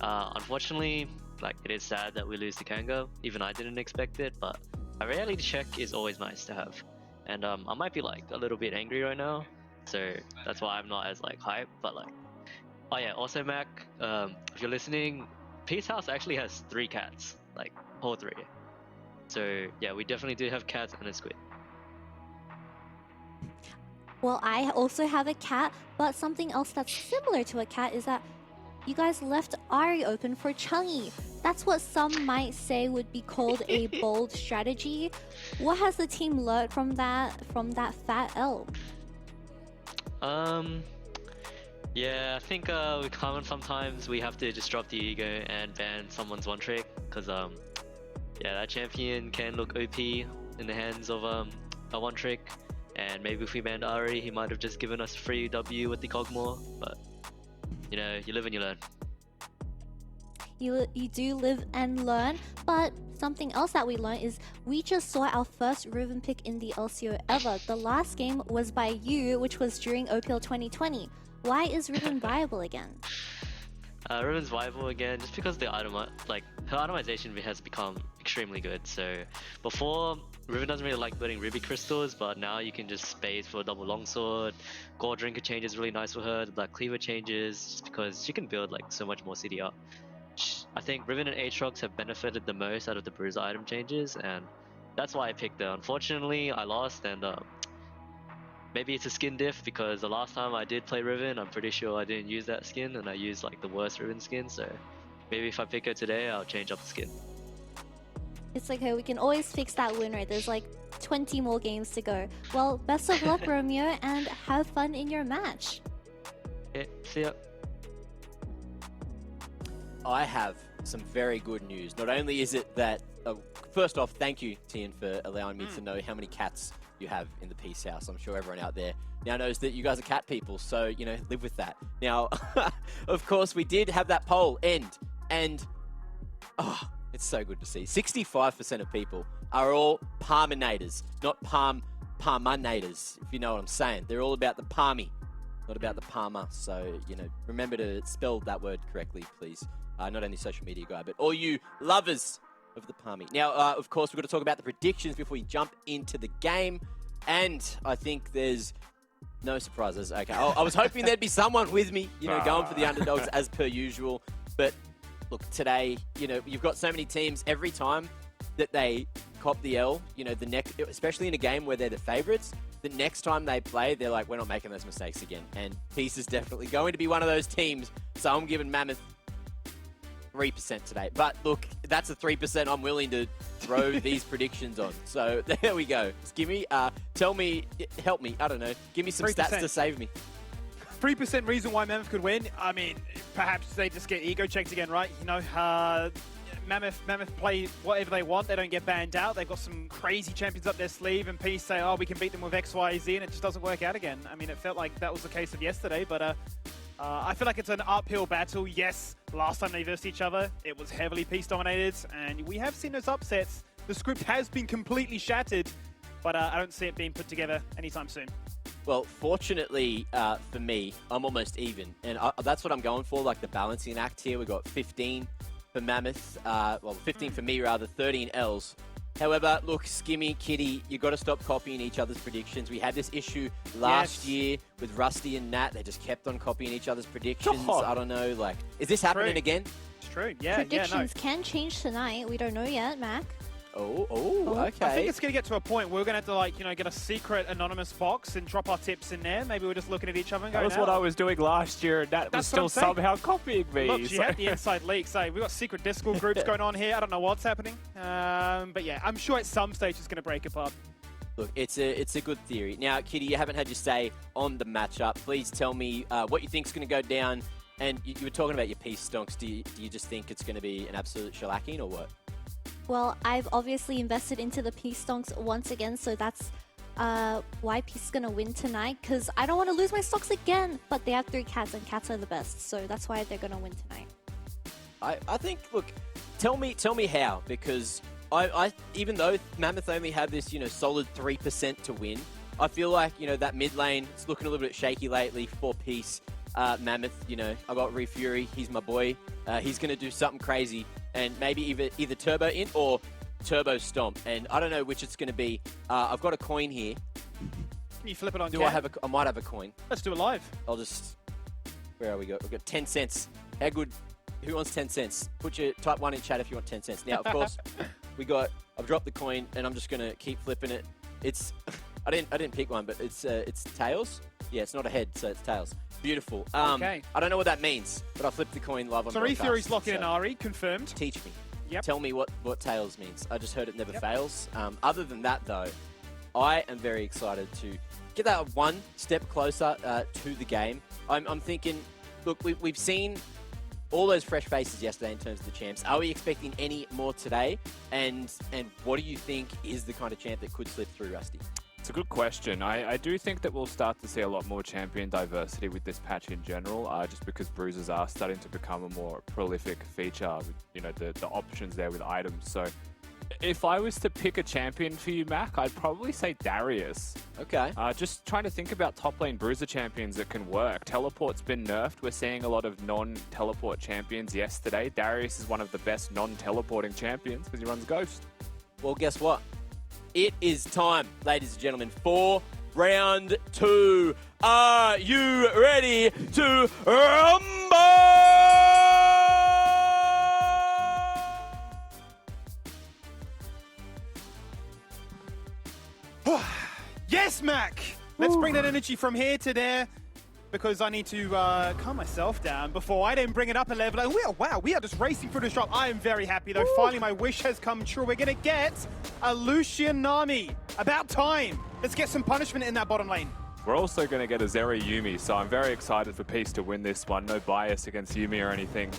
Unfortunately, like it is sad that we lose to Kango. Even I didn't expect it, but a reality check is always nice to have. And I might be like a little bit angry right now, so that's why I'm not as like hyped. But like, oh yeah, also Mac, if you're listening, Peace House actually has 3 cats, like all 3. So yeah, we definitely do have cats and a squid. Well, I also have a cat, but something else that's similar to a cat is that you guys left Ari open for Chungy. That's what some might say would be called a bold strategy. What has the team learned from that fat L? Yeah, I think with Common sometimes we have to just drop the ego and ban someone's one trick, because yeah, that champion can look OP in the hands of a one trick, and maybe if we banned Ari, he might have just given us a free W with the Cogmore, but you know, you live and you learn. You do live and learn, but something else that we learned is we just saw our first Riven pick in the LCO ever. The last game was by you, which was during OPL 2020. Why is Riven viable again? Riven's viable again just because the her itemization has become extremely good. So before, Riven doesn't really like building ruby crystals, but now you can just space for a double longsword. Gold Drinker changes really nice for her. The Black Cleaver changes just because she can build like so much more CDR. I think Riven and Aatrox have benefited the most out of the Bruiser item changes, and that's why I picked her. Unfortunately, I lost, and maybe it's a skin diff because the last time I did play Riven, I'm pretty sure I didn't use that skin, and I used like the worst Riven skin, so maybe if I pick her today, I'll change up the skin. It's okay, we can always fix that win rate. There's like 20 more games to go. Well, best of luck, Romeo, and have fun in your match. Okay, see ya. I have some very good news. Not only is it that, first off, thank you, Tian, for allowing me to know how many cats you have in the Peace House. I'm sure everyone out there now knows that you guys are cat people, so, you know, live with that. Now, of course, we did have that poll end, and, oh, it's so good to see. 65% of people are all Parminators, not Parminators, if you know what I'm saying. They're all about the Parmy, not about the Parma. So, you know, remember to spell that word correctly, please. Not only social media guy, but all you lovers of the Palmy. Now, of course, we've got to talk about the predictions before we jump into the game. And I think there's no surprises. Okay, I was hoping there'd be someone with me, you know, going for the underdogs as per usual. But look, today, you know, you've got so many teams every time that they cop the L, you know, especially in a game where they're the favorites, the next time they play, they're like, we're not making those mistakes again. And Peace is definitely going to be one of those teams. So I'm giving Mammoth 3% today. But look, that's a 3% I'm willing to throw these predictions on. So there we go. Just give me, tell me, help me, I don't know. Give me some 3%. Stats to save me. 3% reason why Mammoth could win. I mean, perhaps they just get ego checked again, right? You know, Mammoth play whatever they want. They don't get banned out. They've got some crazy champions up their sleeve, and Peace say, oh, we can beat them with X, Y, Z, and it just doesn't work out again. I mean, it felt like that was the case of yesterday, but I feel like it's an uphill battle. Yes, last time they versed each other, it was heavily Peace dominated, and we have seen those upsets. The script has been completely shattered, but I don't see it being put together anytime soon. Well, fortunately for me, I'm almost even, and that's what I'm going for, like the balancing act here. We've got 15 for Mammoth, well, 15 for me rather, 13 Ls. However, look, Skimmy, Kitty, you got to stop copying each other's predictions. We had this issue last year with Rusty and Nat. They just kept on copying each other's predictions. I don't know, like, is this happening again? It's true, yeah. Predictions can change tonight. We don't know yet, Mac. Oh, okay. I think it's going to get to a point where we're going to have to, like, you know, get a secret anonymous box and drop our tips in there. Maybe we're just looking at each other and going, that was what I was doing last year, and that was still somehow copying me. Look, you had the inside leak. So we've got secret Discord groups going on here. I don't know what's happening. But yeah, I'm sure at some stage it's going to break apart. Look, it's a good theory. Now, Kitty, you haven't had your say on the matchup. Please tell me what you think is going to go down. And you were talking about your Peace stonks. Do you just think it's going to be an absolute shellacking or what? Well, I've obviously invested into the Peace Stonks once again, so that's YP's gonna win tonight because I don't want to lose my stocks again. But they have 3 cats and cats are the best, so that's why they're gonna win tonight. I think, look, tell me how, because I even though Mammoth only have this, solid 3% to win, I feel like, that mid lane, it's looking a little bit shaky lately. 4-piece Mammoth, I got Fury, he's my boy. He's going to do something crazy and maybe either turbo in or turbo stomp. And I don't know which it's going to be. I've got a coin here. Can you flip it on Do cam? I have I might have a coin. Let's do it live. I'll just... Where are we go? We've got 10 cents. How good... Who wants 10 cents? Type 1 in chat if you want 10 cents. Now, of course, I've dropped the coin and I'm just going to keep flipping it. It's... I didn't pick one, but it's tails. Yeah, it's not a head, so it's tails. Beautiful. Okay. I don't know what that means, but I flipped the coin live on broadcast. Fury's locking in Ari, confirmed. Teach me. Yep. Tell me what tails means. I just heard it never fails. Other than that, though, I am very excited to get that one step closer to the game. I'm thinking, look, we've seen all those fresh faces yesterday in terms of the champs. Are we expecting any more today? And what do you think is the kind of champ that could slip through, Rusty? It's a good question. I do think that we'll start to see a lot more champion diversity with this patch in general, just because bruisers are starting to become a more prolific feature with, the options there with items. So if I was to pick a champion for you, Mac, I'd probably say Darius. Okay. Just trying to think about top lane bruiser champions that can work. Teleport's been nerfed. We're seeing a lot of non-teleport champions yesterday. Darius is one of the best non-teleporting champions because he runs Ghost. Well, guess what? It is time, ladies and gentlemen, for round 2. Are you ready to rumble? Yes, Mac! Let's bring that energy from here to there, because I need to calm myself down before I then bring it up a level. And we are just racing through this drop. I am very happy, though. Finally, my wish has come true. We're going to get a Lucian Nami. About time. Let's get some punishment in that bottom lane. We're also going to get a Zeri Yuumi, so I'm very excited for Peace to win this one. No bias against Yuumi or anything,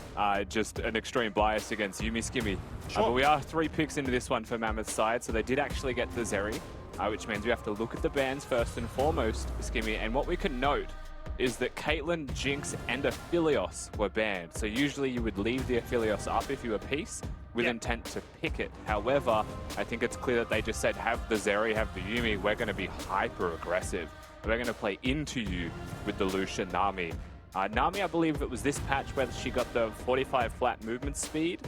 just an extreme bias against Yuumi Skimmy. Sure. But we are 3 picks into this one for Mammoth's side, so they did actually get the Zeri, which means we have to look at the bans first and foremost, Skimmy. And what we can note is that Caitlyn, Jinx, and Aphelios were banned. So usually you would leave the Aphelios up if you were Peace, with intent to pick it. However, I think it's clear that they just said, have the Zeri, have the Yuumi, we're going to be hyper aggressive. We're going to play into you with the Lucian Nami. Nami, I believe it was this patch where she got the 45 flat movement speed.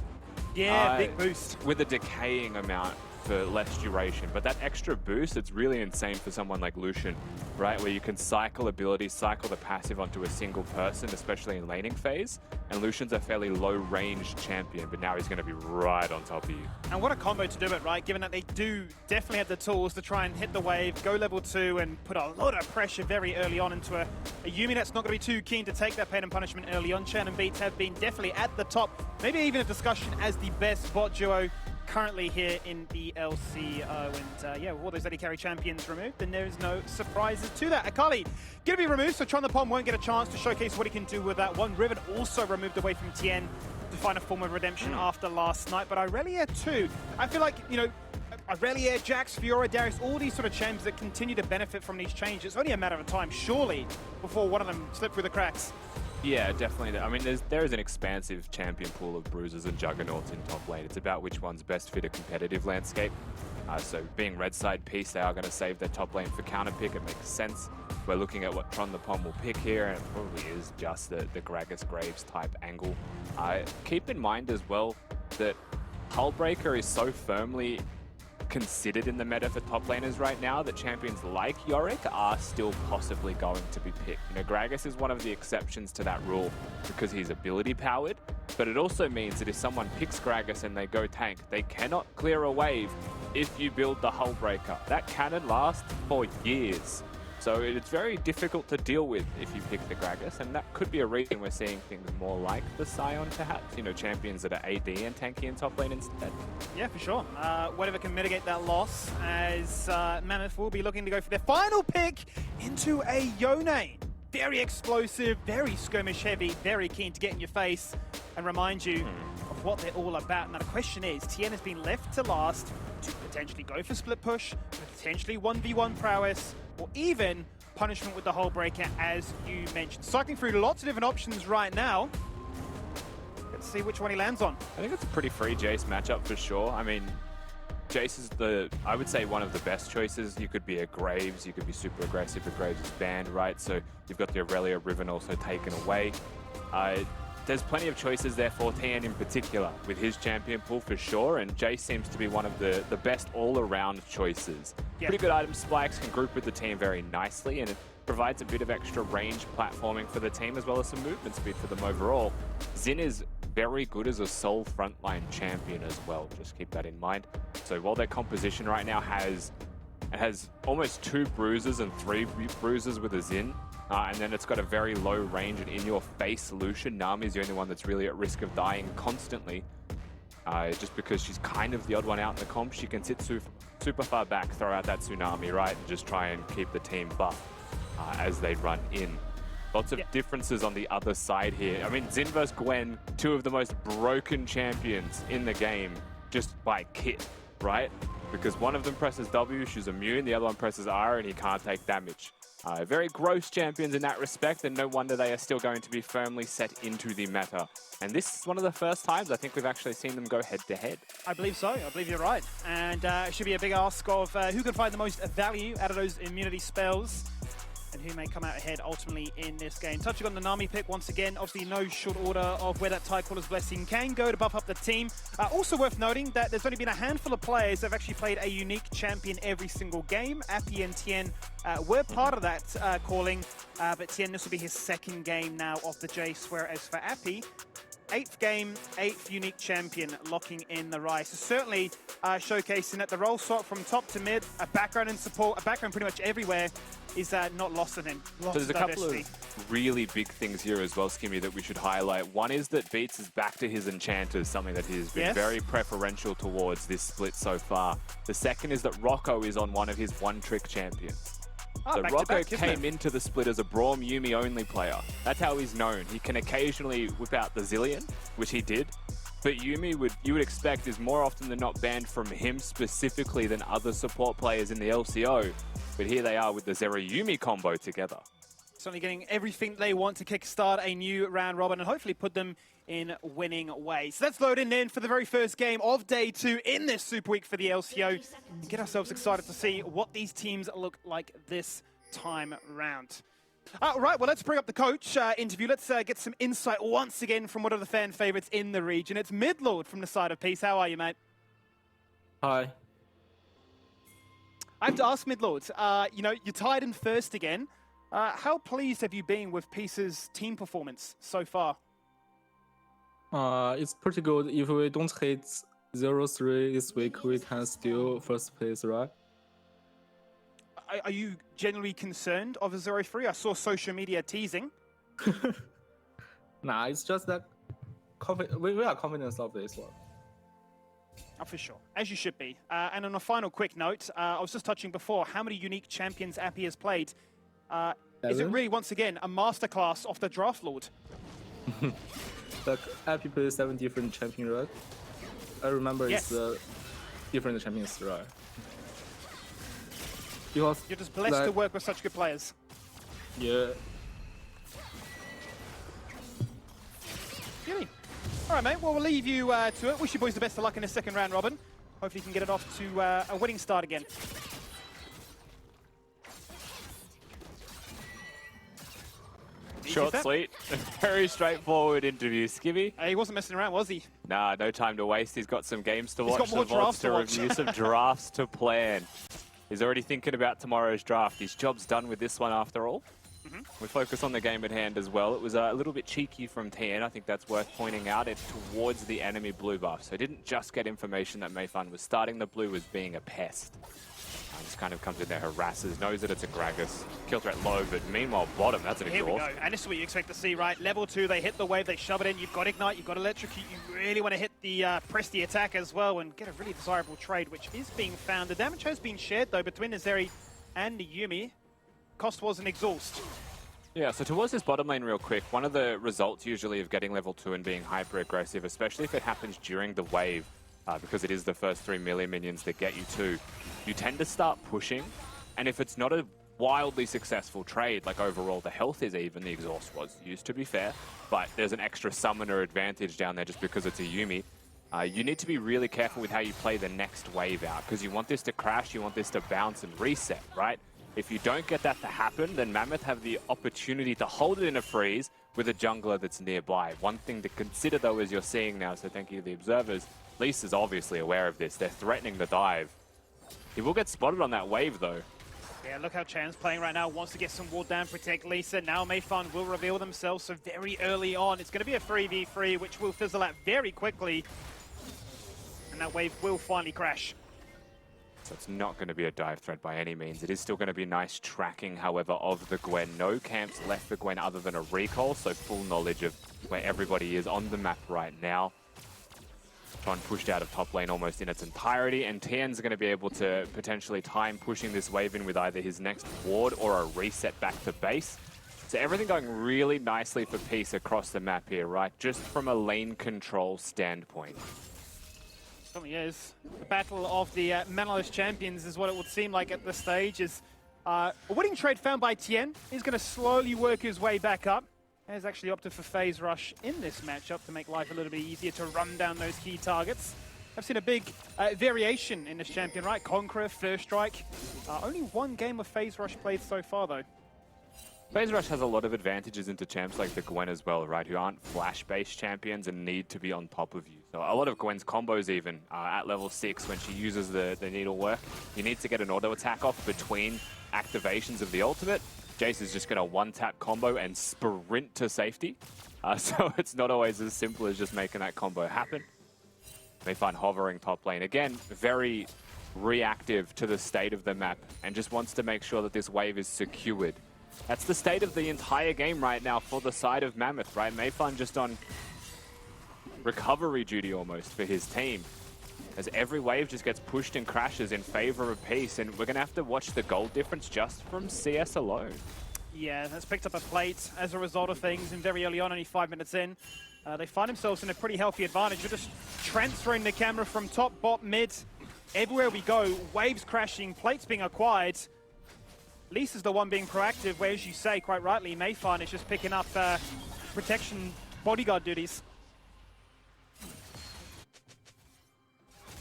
Yeah, big boost. With a decaying amount for less duration. But that extra boost, it's really insane for someone like Lucian, right? Where you can cycle abilities, cycle the passive onto a single person, especially in laning phase. And Lucian's a fairly low-range champion, but now he's going to be right on top of you. And what a combo to do it, right? Given that they do definitely have the tools to try and hit the wave, go level 2, and put a lot of pressure very early on into a Yuumi that's not going to be too keen to take that pain and punishment early on. Chen and Beats have been definitely at the top. Maybe even a discussion as the best bot duo currently here in the LCO. And yeah, with all those AD carry champions removed, then there is no surprises to that. Akali going to be removed, so Tron the Pom won't get a chance to showcase what he can do with that one. Riven also removed away from Tien to find a form of redemption after last night. But Irelia too. I feel like, Irelia, Jax, Fiora, Darius, all these sort of champs that continue to benefit from these changes. It's only a matter of time, surely, before one of them slip through the cracks. Yeah, definitely. I mean, there is an expansive champion pool of bruisers and juggernauts in top lane. It's about which one's best fit a competitive landscape. So being red side Peace, they are going to save their top lane for counter pick. It makes sense. We're looking at what Tron the Pom will pick here, and it probably is just the Gragas Graves type angle. Keep in mind as well that Hullbreaker is so firmly considered in the meta for top laners right now that champions like Yorick are still possibly going to be picked. Gragas is one of the exceptions to that rule because he's ability powered, but it also means that if someone picks Gragas and they go tank, they cannot clear a wave if you build the Hullbreaker. That cannon lasts for years. So it's very difficult to deal with if you pick the Gragas, and that could be a reason we're seeing things more like the Sion perhaps, champions that are AD and tanky in top lane instead. Yeah, for sure. Whatever can mitigate that loss, as Mammoth will be looking to go for their final pick into a Yone. Very explosive, very skirmish heavy, very keen to get in your face and remind you of of what they're all about. Now the question is, TN has been left to last to potentially go for split push, potentially 1v1 prowess, or even punishment with the hull breaker, as you mentioned. Cycling through lots of different options right now. Let's see which one he lands on. I think it's a pretty free Jace matchup for sure. I mean, Jace is I would say, one of the best choices. You could be a Graves, you could be super aggressive, but Graves is banned, right? So you've got the Aurelia Riven also taken away. There's plenty of choices there for TN in particular with his champion pool for sure, and Jace seems to be one of the best all-around choices. Yeah. Pretty good item spikes, can group with the team very nicely, and it provides a bit of extra range platforming for the team as well as some movement speed for them overall. Xin is very good as a sole frontline champion as well, just keep that in mind. So while their composition right now has almost 2 bruises and 3 bruises with a Xin, and then it's got a very low range and in-your-face solution. Nami's the only one that's really at risk of dying constantly. Just because she's kind of the odd one out in the comp. She can sit super far back, throw out that tsunami, right, and just try and keep the team buffed as they run in. Lots of differences on the other side here. I mean, Xin vs Gwen, 2 of the most broken champions in the game, just by kit, right? Because one of them presses W, she's immune, the other one presses R, and he can't take damage. Very gross champions in that respect, and no wonder they are still going to be firmly set into the meta. And this is one of the first times I think we've actually seen them go head-to-head. I believe so. I believe you're right. And it should be a big ask of who can find the most value out of those immunity spells, and who may come out ahead ultimately in this game. Touching on the Nami pick once again, obviously no short order of where that Tidecaller's Blessing can go to buff up the team. Also worth noting that there's only been a handful of players that have actually played a unique champion every single game. Appy and Tien were part of that calling, but Tien, this will be his 2nd game now of the Jace, whereas for Appy, 8th game, 8th unique champion, locking in the Rise. So certainly showcasing that the role swap from top to mid, a background in support, a background pretty much everywhere, is not lost on him. So there's a couple of really big things here as well, Skimmy, that we should highlight. One is that Beats is back to his enchanters, something that he's been very preferential towards this split so far. The second is that Rocco is on one of his one-trick champions. So Rocco came into the split as a Braum Yuumi only player. That's how he's known. He can occasionally whip out the Zillion, which he did. But Yuumi, you would expect, is more often than not banned from him specifically than other support players in the LCO. But here they are with the Zera Yuumi combo together. Certainly getting everything they want to kickstart a new round robin and hopefully put them in winning ways. So let's load in for the very first game of day 2 in this Super Week for the LCO and get ourselves excited to see what these teams look like this time round. Right, well, let's bring up the coach interview. Let's get some insight once again from one of the fan favorites in the region. It's Midlord from the side of Peace. How are you, mate? Hi. I have to ask Midlord, you know, you're tied in first again. How pleased have you been with Peace's team performance so far? It's pretty good. If we don't hit 0-3 this week, we can still first place, right? Are you genuinely concerned of a 0-3? I saw social media teasing. Nah, it's just that we are confident of this one. Oh, for sure, as you should be. And on a final quick note, I was just touching before, how many unique champions Appy has played? Is it really, once again, a masterclass of the Draft Lord? Like, Appy plays 7 different champions, right? I remember it's different champions, right? Because, you're just blessed to work with such good players. Yeah. Really? All right, mate. Well, we'll leave you to it. Wish you boys the best of luck in the 2nd round, Robin. Hopefully you can get it off to a winning start again. Short, sweet, very straightforward interview, Skibby. He wasn't messing around, was he? Nah, no time to waste. He's got some games to watch, some VODs to review, some drafts to plan. He's already thinking about tomorrow's draft. His job's done with this one after all. We focus on the game at hand as well. It was a little bit cheeky from TN. I think that's worth pointing out. It's towards the enemy blue buff. So didn't just get information that Mayfun was starting the blue as being a pest. Just kind of comes in there, harasses, knows that it's a Gragas. Kill threat low, but meanwhile bottom, that's an exhaust. Here we go, and this is what you expect to see, right? Level 2, they hit the wave, they shove it in, you've got Ignite, you've got Electrocute, you really want to hit the press the attack as well and get a really desirable trade, which is being found. The damage has been shared, though, between Azeri and the Yuumi. Cost was an exhaust. Yeah, so towards this bottom lane real quick, one of the results usually of getting level 2 and being hyper-aggressive, especially if it happens during the wave, because it is the first 3 melee minions that get you 2, you tend to start pushing, and if it's not a wildly successful trade, like overall the health is even, the exhaust was used to be fair, but there's an extra summoner advantage down there just because it's a Yuumi. You need to be really careful with how you play the next wave out, because you want this to crash, you want this to bounce and reset, right? If you don't get that to happen, then Mammoth have the opportunity to hold it in a freeze with a jungler that's nearby. One thing to consider, though, as you're seeing now, so thank you to the observers, Lisa's obviously aware of this. They're threatening the dive. He will get spotted on that wave, though. Yeah, look how Chan's playing right now. Wants to get some ward down, protect Lisa. Now Mayfan will reveal themselves, so very early on. It's going to be a 3v3, which will fizzle out very quickly. And that wave will finally crash. So it's not going to be a dive threat by any means. It is still going to be nice tracking, however, of the Gwen. No camps left for Gwen other than a recall, so full knowledge of where everybody is on the map right now. Tron pushed out of top lane almost in its entirety, and Tien's going to be able to potentially time pushing this wave in with either his next ward or a reset back to base. So everything going really nicely for Peace across the map here, right? Just from a lane control standpoint. Certainly is. The battle of the Menulog champions is what it would seem like at this stage. Is a winning trade found by Tien. He's going to slowly work his way back up. Has actually opted for phase rush in this matchup to make life a little bit easier to run down those key targets. I've seen a big variation in this champion, right? Conqueror, First Strike. Only one game of phase rush played so far, though. Phase Rush has a lot of advantages into champs like the Gwen as well, right? Who aren't flash-based champions and need to be on top of you. So a lot of Gwen's combos even at level 6 when she uses the needle work. You need to get an auto attack off between activations of the ultimate. Jace is just going to one-tap combo and sprint to safety. So it's not always as simple as just making that combo happen. They find hovering top lane. Again, very reactive to the state of the map and just wants to make sure that this wave is secured. That's the state of the entire game right now for the side of Mammoth, right? Mayfan just on recovery duty almost for his team, as every wave just gets pushed and crashes in favor of Peace, and we're going to have to watch the gold difference just from CS alone. Yeah, that's picked up a plate as a result of things, and very early on, only 5 minutes in, they find themselves in a pretty healthy advantage. We're just transferring the camera from top, bot, mid, everywhere we go, waves crashing, plates being acquired. Lisa's the one being proactive, where, as you say, quite rightly, Mayfan is just picking up protection bodyguard duties.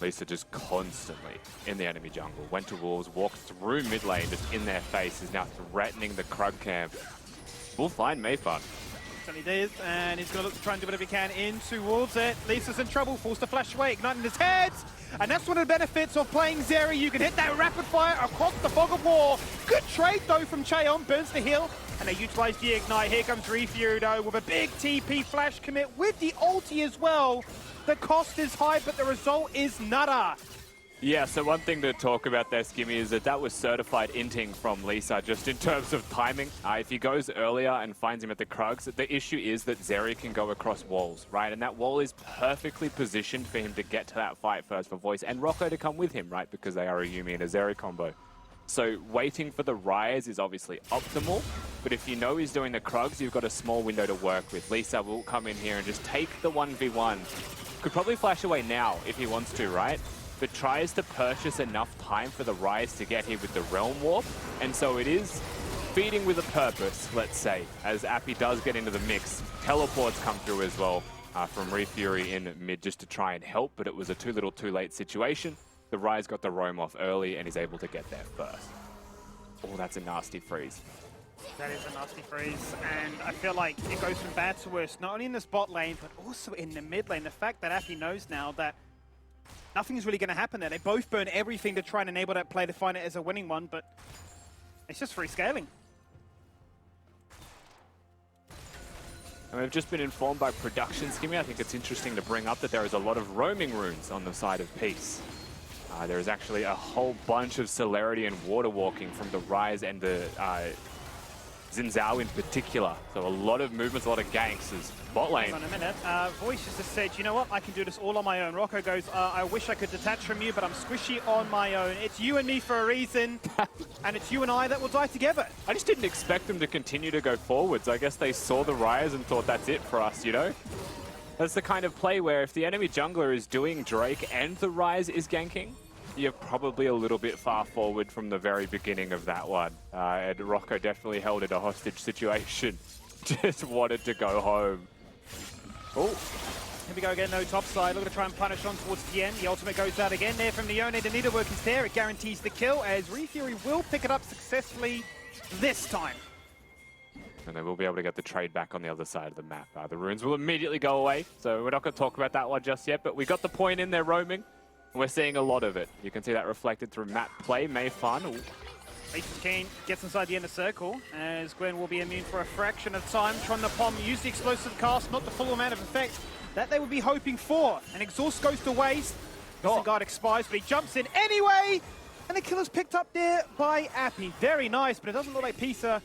Lisa just constantly in the enemy jungle. Went to wolves, walked through mid lane, just in their face, is now threatening the Krug camp. We'll find Mayfan. Certainly did, and he's going to look to try and do whatever he can in towards it. Lisa's in trouble, forced to flash away, igniting his head. And that's one of the benefits of playing Zeri. You can hit that rapid fire across the fog of war. Good trade, though, from Cheon. Burns the hill, and they utilize the ignite. Here comes Refury, though, with a big TP flash commit with the ulti as well. The cost is high, but the result is nada. Yeah, so one thing to talk about there, Skimmy, is that was certified inting from Lisa, just in terms of timing. If he goes earlier and finds him at the Krugs, the issue is that Zeri can go across walls, right? And that wall is perfectly positioned for him to get to that fight first for Voice, and Rocco to come with him, right? Because they are a Yuumi and a Zeri combo. So waiting for the rise is obviously optimal, but if you know he's doing the Krugs, you've got a small window to work with. Lisa will come in here and just take the 1v1. Could probably flash away now if he wants to, right? But tries to purchase enough time for the rise to get here with the Realm Warp. And so it is feeding with a purpose, let's say, as Appy does get into the mix. Teleports come through as well from Refury in mid just to try and help, but it was a too little too late situation. The Rise got the roam off early and is able to get there first. Oh, that's a nasty freeze. That is a nasty freeze, and I feel like it goes from bad to worse, not only in this bot lane, but also in the mid lane. The fact that Appy knows now that nothing's really going to happen there. They both burn everything to try and enable that play to find it as a winning one, but it's just free scaling. And we've just been informed by production, Skimmy. I think it's interesting to bring up that there is a lot of roaming runes on the side of Peace. There is actually a whole bunch of celerity and water walking from the Rise and the Xin Zhao in particular. So a lot of movements, a lot of ganks as bot lane. Hang on a minute. Voice just said, you know what? I can do this all on my own. Rocco goes, I wish I could detach from you, but I'm squishy on my own. It's you and me for a reason, and it's you and I that will die together. I just didn't expect them to continue to go forwards. I guess they saw the Ryze and thought that's it for us, you know? That's the kind of play where if the enemy jungler is doing Drake and the Ryze is ganking, you're probably a little bit far forward from the very beginning of that one. And Rocco definitely held it a hostage situation. Just wanted to go home. Oh, Here we go again, no top side. Looking to try and punish on towards Tien. The ultimate goes out again there from Neone. The needlework is there. It guarantees the kill as Refury will pick it up successfully this time. and they will be able to get the trade back on the other side of the map. The runes will immediately go away, so we're not going to talk about that one just yet, but we got the point in there roaming. We're seeing a lot of it. You can see that reflected through map play. Mei Fan. Aces Kane gets inside the inner circle, as Gwen will be immune for a fraction of time. Tron the Pom use the explosive cast, not the full amount of effect that they would be hoping for. And exhaust goes to waste. Guard expires, but he jumps in anyway! And the killer's picked up there by Appy. Very nice, but it doesn't look like Peace are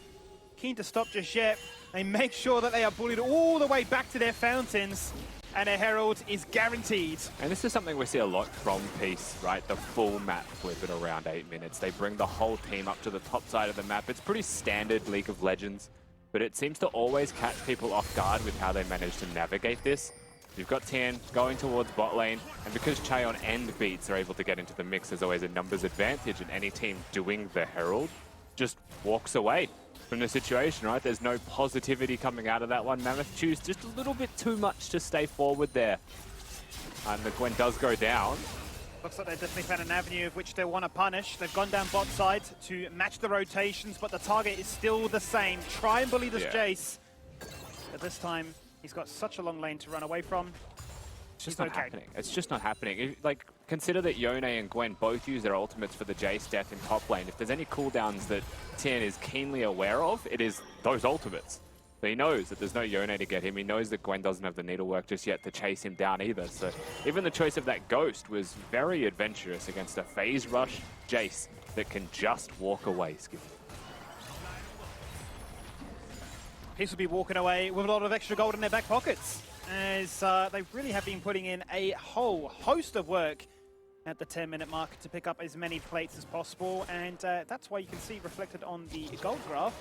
keen to stop just yet. They make sure that they are bullied all the way back to their fountains. And a Herald is guaranteed. And this is something we see a lot from Peace, right? The full map flip at around 8 minutes. They bring the whole team up to the top side of the map. It's pretty standard League of Legends, but it seems to always catch people off guard with how they manage to navigate this. You've got Tien going towards bot lane, and because Chaeon and Beats are able to get into the mix, there's always a numbers advantage, and any team doing the Herald just walks away from the situation, right? There's no positivity coming out of that one. Mammoth choose just a little bit too much to stay forward there. And the Gwen does go down. Looks like they've definitely found an avenue of which they want to punish. They've gone down bot side to match the rotations, but the target is still the same. Try and bully this Jace. But this time, he's got such a long lane to run away from. It's just not happening. It's just not happening. Like, consider that Yone and Gwen both use their ultimates for the Jace death in top lane. If there's any cooldowns that Tien is keenly aware of, it is those ultimates. So he knows that there's no Yone to get him. He knows that Gwen doesn't have the needlework just yet to chase him down either. So even the choice of that Ghost was very adventurous against a phase rush Jace that can just walk away, Skip. Peace will be walking away with a lot of extra gold in their back pockets, as they really have been putting in a whole host of work at the 10-minute mark to pick up as many plates as possible, and that's why you can see reflected on the gold graph.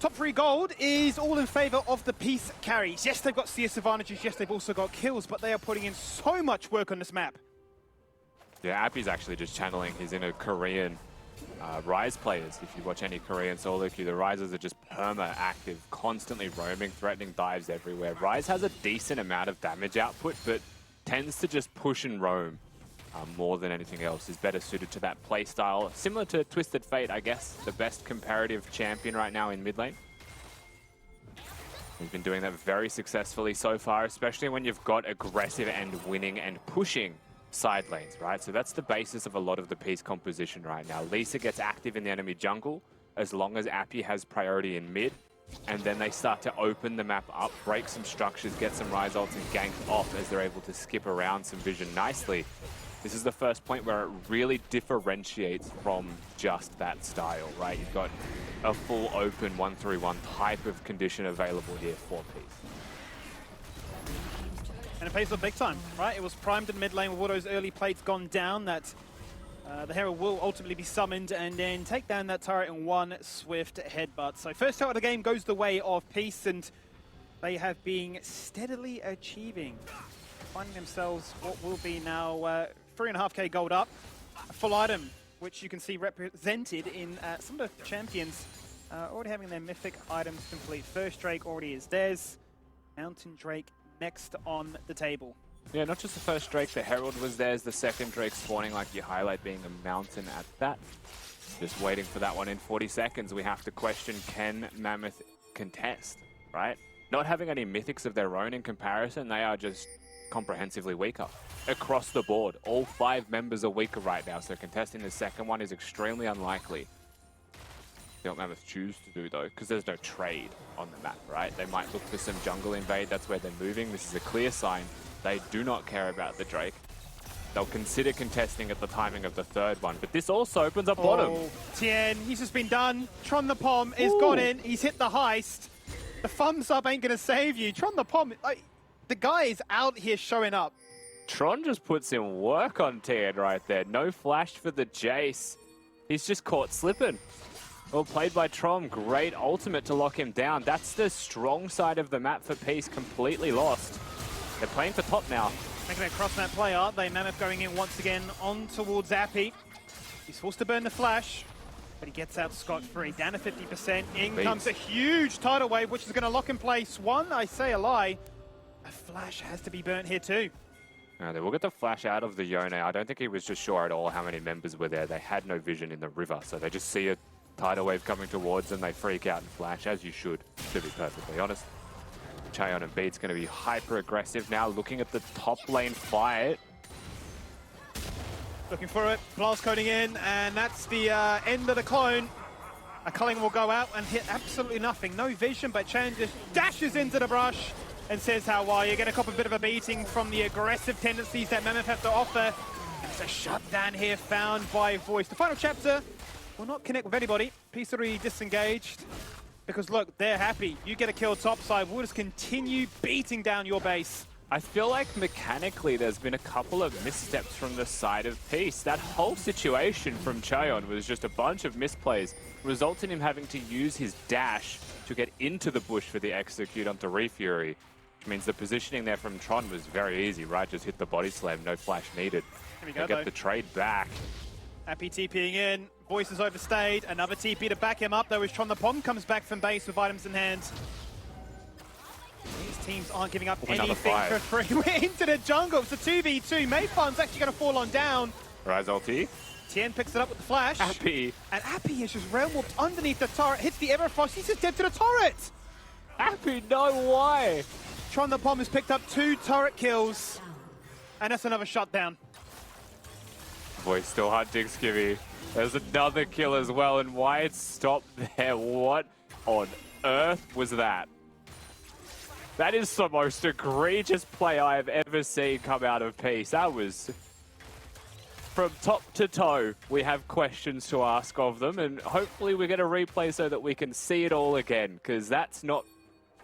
Top 3 gold is all in favor of the Peace carries. Yes, they've got CS advantages, yes, they've also got kills, but they are putting in so much work on this map. Yeah, Appy's actually just channeling his inner Korean Ryze players. If you watch any Korean solo queue, the Ryzers are just perma-active, constantly roaming, threatening dives everywhere. Ryze has a decent amount of damage output, but tends to just push and roam more than anything else. Is better suited to that playstyle. Similar to Twisted Fate, I guess, the best comparative champion right now in mid lane. He's been doing that very successfully so far, especially when you've got aggressive and winning and pushing side lanes, right? So that's the basis of a lot of the Peace composition right now. Lisa gets active in the enemy jungle as long as Appy has priority in mid, and then they start to open the map up, break some structures, get some Ryze ults and gank off as they're able to skip around some vision nicely. This is the first point where it really differentiates from just that style, right? You've got a full open 1-3-1 type of condition available here for Peace. And it pays off big time, right? It was primed in mid lane with all those early plates gone down that the Herald will ultimately be summoned and then take down that turret in one swift headbutt. So first out of the game goes the way of Peace, and they have been steadily achieving, finding themselves what will be now 3.5k gold up. A full item, which you can see represented in some of the champions already having their mythic items complete. First Drake already is theirs. Mountain Drake next on the table. Yeah, not just the first Drake, the Herald was theirs, the second Drake spawning like you highlight being a mountain at that. Just waiting for that one in 40 seconds. We have to question, can Mammoth contest, right? Not having any mythics of their own in comparison, they are just comprehensively weaker. Across the board, all 5 members are weaker right now, so contesting the second one is extremely unlikely. What Mammoth choose to do though, because there's no trade on the map, right? They might look for some jungle invade, that's where they're moving. This is a clear sign they do not care about the Drake. they'll consider contesting at the timing of the third one. But this also opens up bottom. Oh, Tien, he's just been done. Tron the Pom is got in. He's hit the heist. The thumbs up ain't gonna save you. Tron the Pom, like, the guy is out here showing up. Tron just puts in work on Tien right there. No flash for the Jace. He's just caught slipping. Well played by Tron. Great ultimate to lock him down. That's the strong side of the map for Peace. Completely lost. They're playing for top now. Making a cross-map play, aren't they? Mammoth going in once again on towards Appy. He's forced to burn the flash, but he gets out scot-free. Down to 50%. In comes a huge tidal wave, which is going to lock in place. One, I say a lie. A flash has to be burnt here too. They will get the flash out of the Yone. I don't think he was just sure at all how many members were there. They had no vision in the river, so they just see a tidal wave coming towards them. They freak out and flash, as you should, to be perfectly honest. Chaeyeon and Beat's going to be hyper aggressive now, looking at the top lane fight. Looking for it, blast coding in, and that's the end of the clone. A culling will go out and hit absolutely nothing. No vision, but Chaeyeon just dashes into the brush and says, how are you? Get a cop a bit of a beating from the aggressive tendencies that Mammoth have to offer. And it's a shutdown here found by Voice. The final chapter will not connect with anybody. P3 disengaged. Because look, they're happy. You get a kill topside, we'll just continue beating down your base. I feel like mechanically there's been a couple of missteps from the side of Peace. That whole situation from Chaeyeon was just a bunch of misplays, resulting in him having to use his dash to get into the bush for the execute onto Refury, which means the positioning there from Tron was very easy, right? Just hit the body slam, no flash needed. Here we go, get the trade back. Happy TPing in. Voice is overstayed. Another TP to back him up, though, as Tron the Pom comes back from base with items in hand. These teams aren't giving up anything for free. We're into the jungle. It's a 2v2. Mayfarm's actually going to fall on down. Rise ulti. Tien picks it up with the flash. Appy. And Appy is just realm warped underneath the turret. Hits the Everfrost. He's just dead to the turret. Appy, no, why? Tron the Pom has picked up 2 turret kills. And that's another shutdown. Voice still hunting Skivvy. There's another kill as well, and why it stopped there? What on earth was that? That is the most egregious play I have ever seen come out of Peace. That was... From top to toe, we have questions to ask of them, and hopefully we get a replay so that we can see it all again, because that's not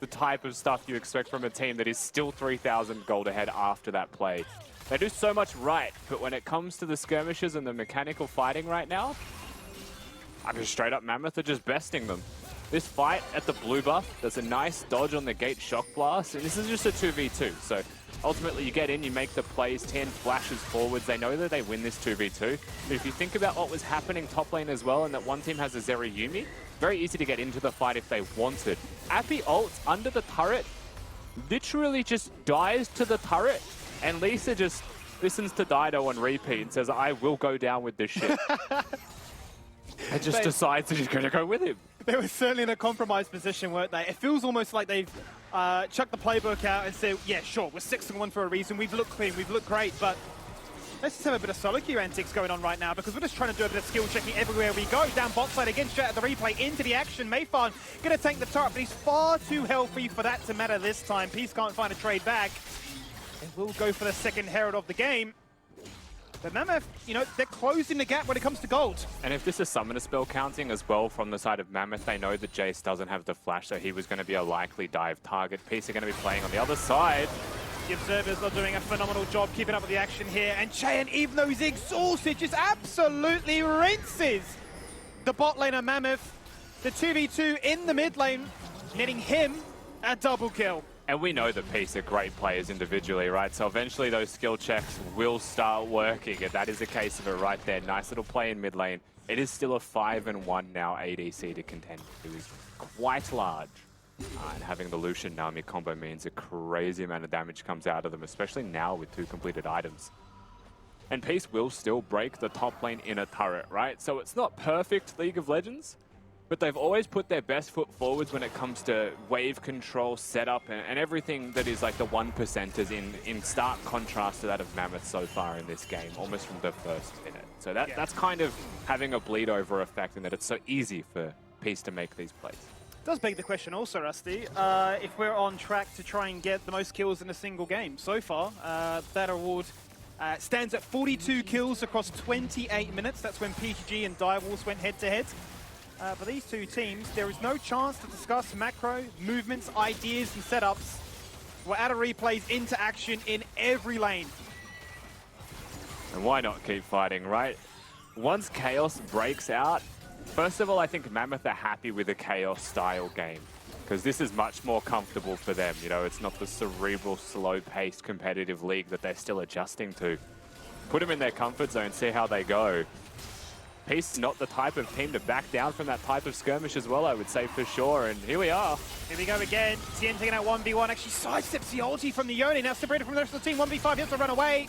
the type of stuff you expect from a team that is still 3,000 gold ahead after that play. They do so much right, but when it comes to the skirmishes and the mechanical fighting right now, I mean, straight up Mammoth are just besting them. This fight at the blue buff, there's a nice dodge on the gate shock blast, and this is just a 2v2, so ultimately you get in, you make the plays, 10 flashes forwards, they know that they win this 2v2, but if you think about what was happening top lane as well, and that one team has a Zeri Yuumi, very easy to get into the fight if they wanted. Appy ults under the turret, literally just dies to the turret, and Lisa just listens to Dido on repeat and says, I will go down with this shit. And just decides that she's going to go with him. They were certainly in a compromised position, weren't they? It feels almost like they've chucked the playbook out and said, yeah, sure, we're 6-1 for a reason. We've looked clean, we've looked great, but let's just have a bit of solo queue antics going on right now, because we're just trying to do a bit of skill checking everywhere we go. Down bot side again, straight at the replay, into the action. Mayfarm going to take the turret, but he's far too healthy for that to matter this time. Peace can't find a trade back. They will go for the second Herald of the game. But Mammoth, you know, they're closing the gap when it comes to gold. And if this is summoner spell counting as well from the side of Mammoth, they know that Jace doesn't have the flash, so he was going to be a likely dive target. Peace are going to be playing on the other side. The Observers are doing a phenomenal job keeping up with the action here. And Chaeyeon, even though he's exhausted, just absolutely rinses the bot laner Mammoth. The 2v2 in the mid lane, netting him a double kill. And we know that Peace are great players individually, right? So eventually those skill checks will start working, and that is a case of it right there. Nice little play in mid lane. It is still a 5-1 now ADC to contend. It was quite large. And having the Lucian Nami combo means a crazy amount of damage comes out of them, especially now with 2 completed items. And Peace will still break the top lane in a turret, right? So it's not perfect League of Legends, but they've always put their best foot forwards when it comes to wave control, setup, and everything that is like the 1%ers in stark contrast to that of Mammoth so far in this game, almost from the first minute. So that's kind of having a bleed over effect in that it's so easy for Peace to make these plays. It does beg the question also, Rusty, if we're on track to try and get the most kills in a single game. So far, that award Stands at 42 kills across 28 minutes. That's when PGG and Direwolves went head-to-head. For these two teams, there is no chance to discuss macro, movements, ideas, and setups. We're out of replays into action in every lane. And why not keep fighting, right? Once Chaos breaks out, first of all, I think Mammoth are happy with a Chaos-style game, because this is much more comfortable for them. You know, it's not the cerebral, slow-paced competitive league that they're still adjusting to. Put them in their comfort zone, see how they go. Peace not the type of team to back down from that type of skirmish as well, I would say for sure, and here we are. Here we go again. Tien taking out 1v1, actually sidesteps the ulti from the Yone, now separated from the rest of the team. 1v5, he has to run away.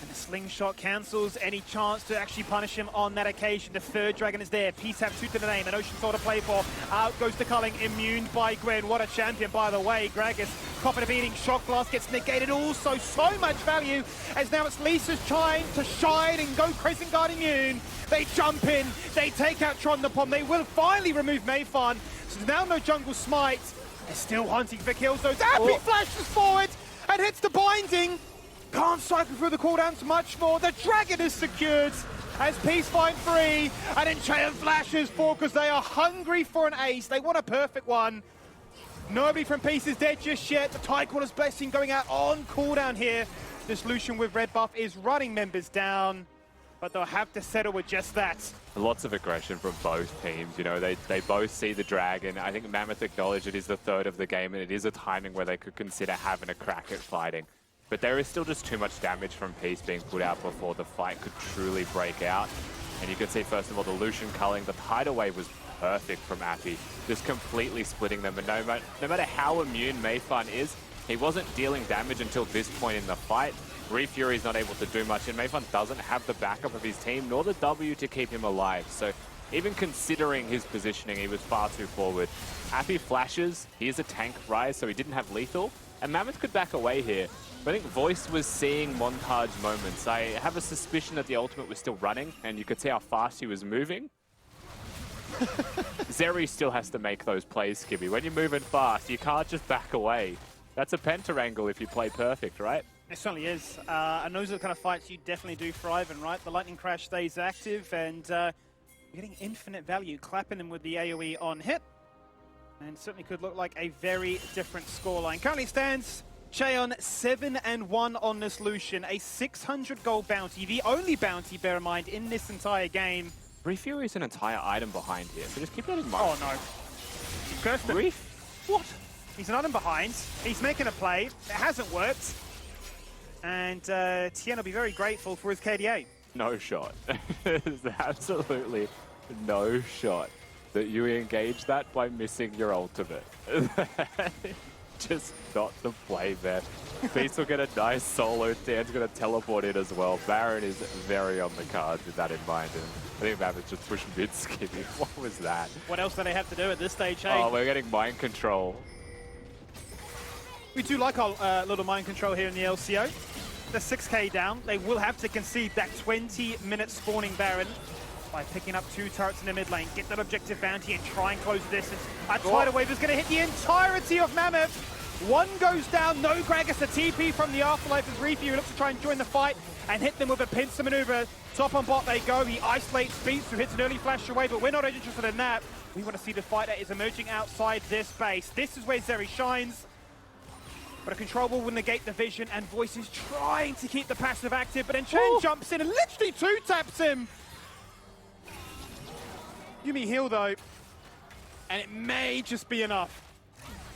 And the slingshot cancels any chance to actually punish him on that occasion. The third dragon is there. Peace have two to the name, an Ocean Soul to play for. Out goes the Culling, immune by Gwen. What a champion, by the way. Gragas, copping a beating, Shock Blast gets negated. Also, so much value, as now it's Lisa's trying to shine and go Crescent Guard immune. They jump in, they take out Tron the Pom. They will finally remove Mayfan. So there's now no jungle smite. They're still hunting for kills, though. Zappy flashes forward and hits the binding. Can't cycle through the cooldowns much more. The dragon is secured as Peace find free. And then Cheon flashes for because they are hungry for an ace. They want a perfect one. Nobody from Peace is dead just yet. The Tidewater's Blessing going out on cooldown here. This Lucian with red buff is running members down, but they'll have to settle with just that. Lots of aggression from both teams. You know, they both see the dragon. I think Mammoth acknowledge it is the third of the game, and it is a timing where they could consider having a crack at fighting. But there is still just too much damage from Peace being put out before the fight could truly break out. And you can see, first of all, the Lucian culling. The hideaway was perfect from Appy, just completely splitting them. And no matter how immune Mayfan is, he wasn't dealing damage until this point in the fight. Fury's not able to do much, and Mayfan doesn't have the backup of his team, nor the W to keep him alive. So even considering his positioning, he was far too forward. Appy flashes, he is a tank rise, so he didn't have lethal, and Mammoth could back away here. But I think Voice was seeing montage moments. I have a suspicion that the ultimate was still running, and you could see how fast he was moving. Zeri still has to make those plays, Skibby. When you're moving fast, you can't just back away. That's a pentarangle if you play perfect, right? It certainly is. And those are the kind of fights you definitely do thrive in, right? The Lightning Crash stays active, and you're getting infinite value, clapping them with the AoE on hit. And certainly could look like a very different scoreline. Currently stands Cheon 7-1 on this Lucian, a 600 gold bounty, the only bounty, bear in mind, in this entire game. Fury is an entire item behind here, so just keep that in mind. Oh no. He cursed him. What? He's an item behind. He's making a play. It hasn't worked. And Tien will be very grateful for his KDA. No shot. There's absolutely no shot that you engage that by missing your ultimate. Just not the play, man. Beast will get a nice solo. Dan's going to teleport in as well. Baron is very on the cards with that in mind. And I think Mammoth just pushed mid Skibby. What was that? What else do they have to do at this stage, hey? Oh, we're getting mind control. We do like our little mind control here in the LCO. They're 6k down. They will have to concede that 20-minute spawning Baron by picking up 2 turrets in the mid lane, get that objective bounty and try and close the distance. A tidal wave is going to hit the entirety of Mammoth. One goes down, no Gragas, a TP from the Afterlife as Refu looks to try and join the fight and hit them with a pincer maneuver. Top on bot they go, he isolates Beats who hits an early flash away, but we're not interested in that. We want to see the fight that is emerging outside this base. This is where Zeri shines. But a control ball will negate the vision, and Voice is trying to keep the passive active, but then Chen jumps in and literally 2-taps him. Yuumi heal though, and it may just be enough.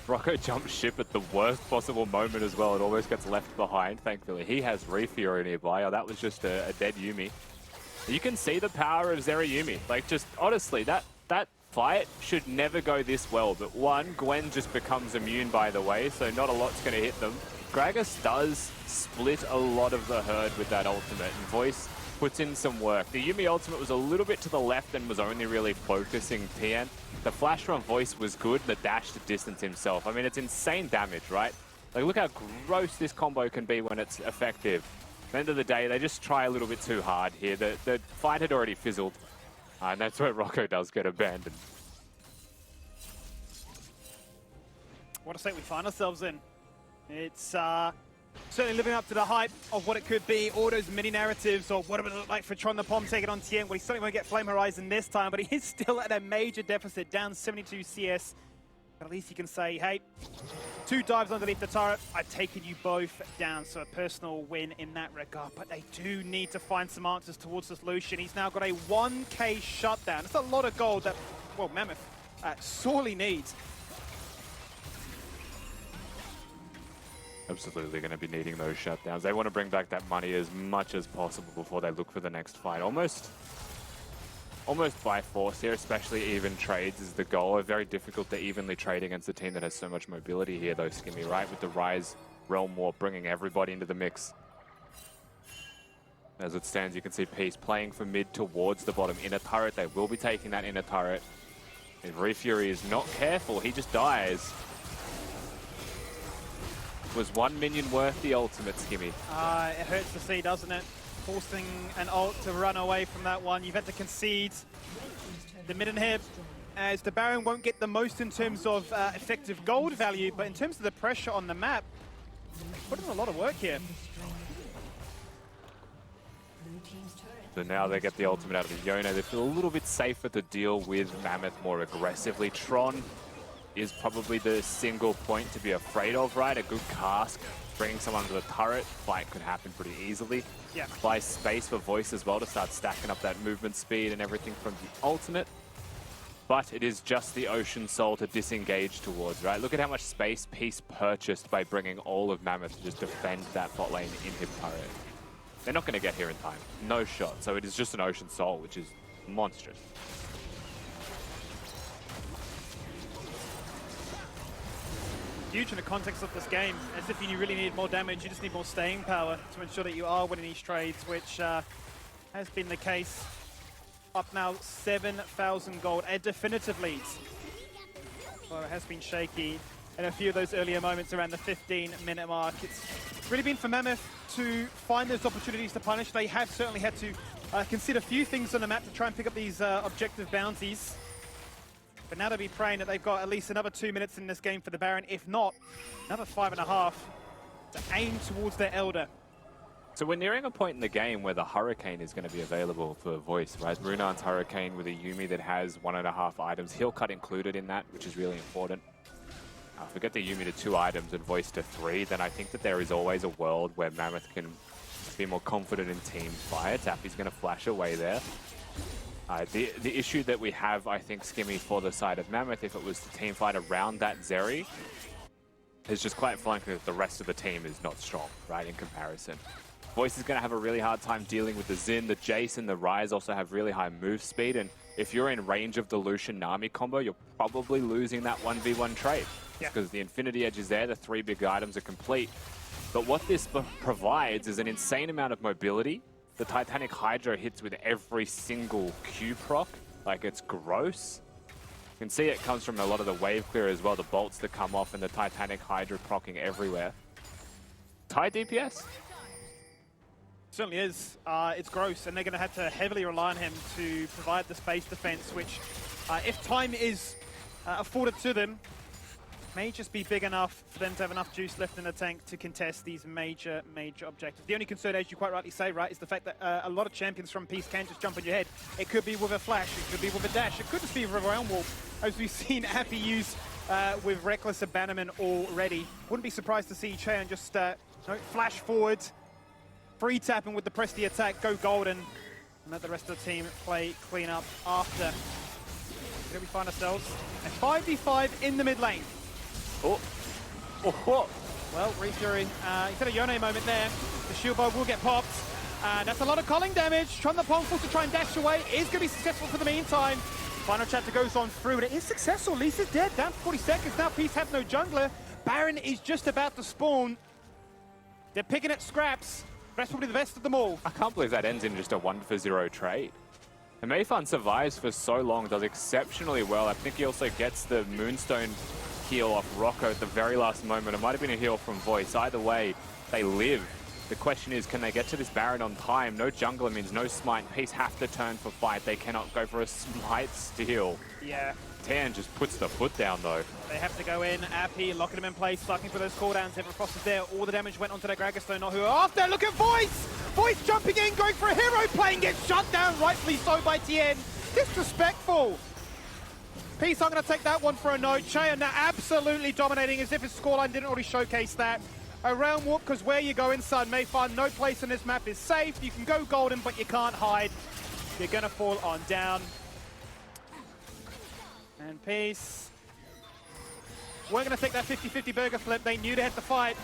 Rocco jumps ship at the worst possible moment as well. It almost gets left behind, thankfully. He has Fury nearby. Oh, that was just a dead Yuumi. You can see the power of Zeri Yuumi. Like, just honestly, that fight should never go this well. But one, Gwen just becomes immune, by the way, so not a lot's going to hit them. Gragas does split a lot of the herd with that ultimate, and Voice puts in some work. The Yuumi ultimate was a little bit to the left and was only really focusing Tien. The flash from Voice was good, the dash to distance himself. I mean, it's insane damage, right? Like, look how gross this combo can be when it's effective. At the end of the day, they just try a little bit too hard here. The fight had already fizzled, and that's where Rocco does get abandoned. What a state we find ourselves in. It's Certainly living up to the hype of what it could be, all those mini narratives of what it would look like for Tron the Pom taking on Tien. Well, he certainly won't get Flame Horizon this time, but he is still at a major deficit, down 72 CS. But at least he can say, hey, 2 dives underneath the turret, I've taken you both down. So a personal win in that regard. But they do need to find some answers towards this Lucian. He's now got a 1k shutdown. That's a lot of gold that, well, Mammoth sorely needs. Absolutely going to be needing those shutdowns. They want to bring back that money as much as possible before they look for the next fight. Almost by force here, especially even trades is the goal. Very difficult to evenly trade against a team that has so much mobility here, though, Skimmy, right? With the Rise Realm War bringing everybody into the mix. As it stands, you can see Peace playing for mid towards the bottom inner turret. They will be taking that inner turret. If Refury is not careful, he just dies. Was 1 minion worth the ultimate, Skimmy? It hurts to see, doesn't it? Forcing an ult to run away from that one. You've had to concede the mid inhib, as the Baron won't get the most in terms of effective gold value, but in terms of the pressure on the map, put in a lot of work here. So now they get the ultimate out of the Yone. They feel a little bit safer to deal with Mammoth more aggressively. Tron is probably the single point to be afraid of, right? A good cask, bringing someone to the turret, fight could happen pretty easily. Yeah. Buy space for Voice as well to start stacking up that movement speed and everything from the ultimate. But it is just the Ocean Soul to disengage towards, right? Look at how much space Peace purchased by bringing all of Mammoth to just defend that bot lane inhib turret. They're not going to get here in time. No shot. So it is just an Ocean Soul, which is monstrous. Huge in the context of this game. As if you really need more damage, you just need more staying power to ensure that you are winning these trades, which has been the case. Up now 7,000 gold, a definitive lead. Well, it has been shaky in a few of those earlier moments around the 15-minute mark. It's really been for Mammoth to find those opportunities to punish. They have certainly had to consider a few things on the map to try and pick up these objective bounties. But now they'll be praying that they've got at least another 2 minutes in this game for the Baron. If not, another 5.5 to aim towards their Elder. So we're nearing a point in the game where the Hurricane is going to be available for Voice, right? Runar's Hurricane with a Yuumi that has 1.5 items. Heal cut included in that, which is really important. If we get the Yuumi to 2 items and Voice to 3, then I think that there is always a world where Mammoth can be more confident in team fight. Tappy's going to flash away there. The issue that we have, I think, Skimmy, for the side of Mammoth, if it was the team fight around that Zeri, is just quite frankly that the rest of the team is not strong, right, in comparison. Voice is going to have a really hard time dealing with the Xin. The Jace and the Ryze also have really high move speed, and if you're in range of the Lucian Nami combo, you're probably losing that 1v1 trade. Because the Infinity Edge is there, the 3 big items are complete. But what this provides is an insane amount of mobility. The Titanic Hydra hits with every single Q proc, like it's gross. You can see it comes from a lot of the wave clear as well, the bolts that come off and the Titanic Hydra proccing everywhere. High DPS? Certainly is. It's gross, and they're going to have to heavily rely on him to provide the space defense, which, if time is afforded to them, may just be big enough for them to have enough juice left in the tank to contest these major objectives. The only concern, as you quite rightly say, right, is the fact that a lot of champions from Peace can just jump on your head. It could be with a flash, it could be with a dash, it could just be with a realm wall, as we've seen Appy use with Reckless Abandonment already. Wouldn't be surprised to see Cheon just flash forward, free tapping with the press the attack, go golden, and let the rest of the team play clean up after. Here we find ourselves a 5v5 in the mid lane. Oh. Well, Refury, he's had a Yone moment there. The shield bow will get popped. That's a lot of culling damage. Tron the Pong forced to try and dash away. Is going to be successful for the meantime. Final chapter goes on through, but it is successful. Lisa's dead, down to 40 seconds. Now Peace have no jungler. Baron is just about to spawn. They're picking at scraps. That's probably the best of them all. I can't believe that ends in just a 1-for-0 trade. And Mayfan survives for so long, does exceptionally well. I think he also gets the Moonstone heal off Rocco at the very last moment. It might have been a heal from Voice. Either way, they live. The question is, can they get to this Baron on time? No jungler means no smite. Peace have to turn for fight. They cannot go for a smite steal. Yeah, Tan just puts the foot down though. They have to go in. Appy locking him in place, sucking for those cooldowns. Everett Frost is there. All the damage went onto the Gragasto, not who are after. Look at Voice! Voice jumping in, going for a hero plane, gets shut down, rightfully so by Tien. Disrespectful. Peace, I'm going to take that one for a note. Chaya now absolutely dominating, as if his scoreline didn't already showcase that. A round warp, because where you going, son, Mayfan, no place on this map is safe. You can go golden, but you can't hide. You're going to fall on down. And Peace weren't going to take that 50-50 burger flip. They knew they had to fight.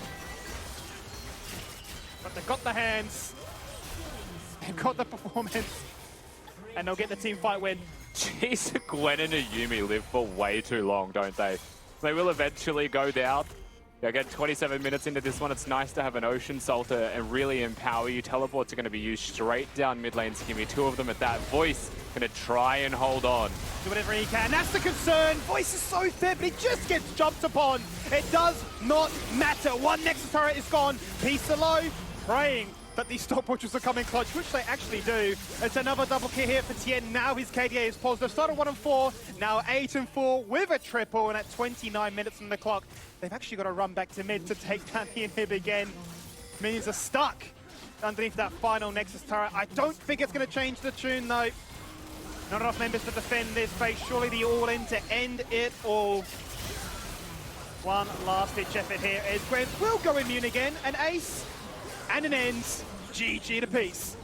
But they got the hands. They got the performance. And they'll get the team fight win. Jeez, Gwen and Ayumi live for way too long, don't they? They will eventually go down. Again, 27 minutes into this one, it's nice to have an Ocean Salter and really empower you. Teleports are going to be used straight down mid lane. So give me 2 of them at that. Voice going to try and hold on. Do whatever he can. That's the concern. Voice is so fair, but he just gets jumped upon. It does not matter. One Nexus turret is gone. Peace below, praying that these stopwatches will come in clutch, which they actually do. It's another double kill here for Tien. Now his KDA is positive. Started 1-4, now 8-4 with a triple, and at 29 minutes on the clock, they've actually got to run back to mid to take down the inhib again. Minions are stuck underneath that final Nexus turret. I don't think it's going to change the tune, though. Not enough members to defend this phase. Surely the all-in to end it all. One last-ditch effort here as Gwen will go immune again. An ace and an end. GG to Peace.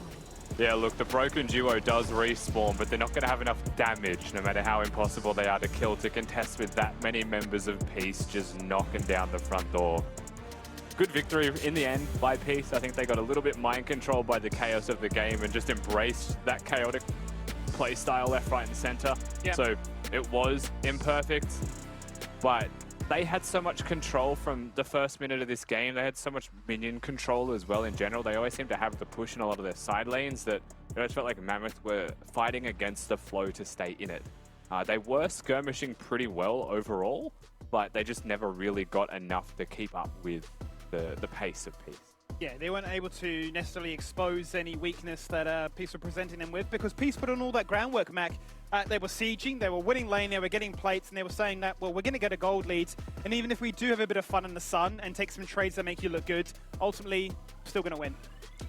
Yeah, look, the broken duo does respawn, but they're not going to have enough damage, no matter how impossible they are to kill, to contest with that many members of Peace just knocking down the front door. Good victory in the end by Peace. I think they got a little bit mind controlled by the chaos of the game and just embraced that chaotic play style left, right, and center. Yep. So it was imperfect, but they had so much control from the first minute of this game. They had so much minion control as well in general. They always seem to have the push in a lot of their side lanes that it always felt like Mammoth were fighting against the flow to stay in it. They were skirmishing pretty well overall, but they just never really got enough to keep up with the pace of Peace. Yeah, they weren't able to necessarily expose any weakness that Peace were presenting them with, because Peace put on all that groundwork, Mac. They were sieging, they were winning lane, they were getting plates, and they were saying that, well, we're going to get a gold lead, and even if we do have a bit of fun in the sun and take some trades that make you look good, ultimately, still going to win.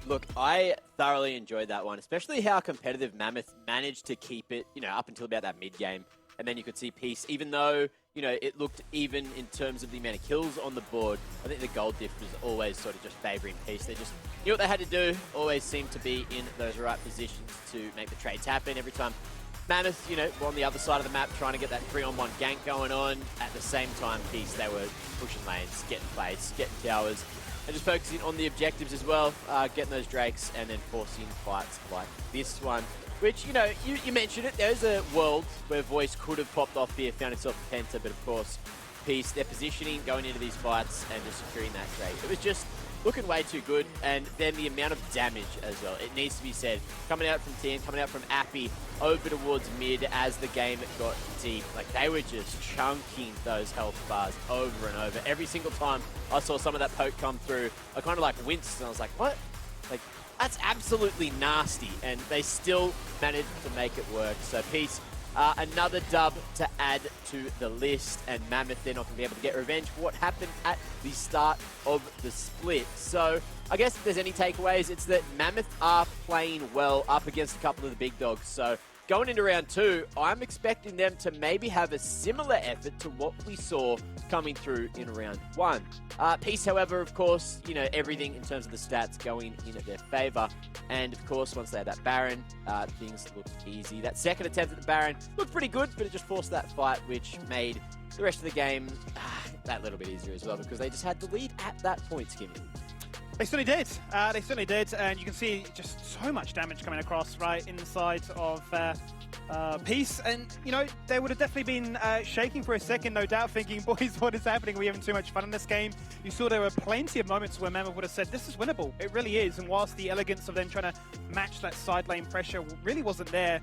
Look, I thoroughly enjoyed that one, especially how competitive Mammoth managed to keep it, up until about that mid-game. And then you could see Peace, even though, it looked even in terms of the amount of kills on the board, I think the gold diff was always sort of just favouring Peace. They just knew what they had to do, always seemed to be in those right positions to make the trades happen. Every time Mammoth, were on the other side of the map trying to get that 3-on-1 gank going on. At the same time, Peace, they were pushing lanes, getting plates, getting towers, and just focusing on the objectives as well, getting those Drakes and then forcing fights like this one. Which, you mentioned it, there's a world where Voice could have popped off here, found himself a Penta, but of course, Peace, their positioning going into these fights and just securing that trade. It was just looking way too good, and then the amount of damage as well, it needs to be said. Coming out from Tien, coming out from Appy, over towards mid as the game got deep. Like, they were just chunking those health bars over and over. Every single time I saw some of that poke come through, I kind of like winced, and I was like, what? Like, that's absolutely nasty, and they still managed to make it work. So Peace, another dub to add to the list, and Mammoth, they're not going to be able to get revenge for what happened at the start of the split. So I guess if there's any takeaways, it's that Mammoth are playing well up against a couple of the big dogs. So going into round 2, I'm expecting them to maybe have a similar effort to what we saw coming through in round 1. Peace, however, of course, everything in terms of the stats going in their favor. And of course, once they had that Baron, things looked easy. That second attempt at the Baron looked pretty good, but it just forced that fight, which made the rest of the game that little bit easier as well, because they just had the lead at that point, Skimmy. They certainly did. They certainly did, and you can see just so much damage coming across right inside of Peace, and they would have definitely been shaking for a second, no doubt, thinking, boys, what is happening? We're having too much fun in this game. You saw there were plenty of moments where Mammoth would have said, this is winnable. It really is, and whilst the elegance of them trying to match that side lane pressure really wasn't there,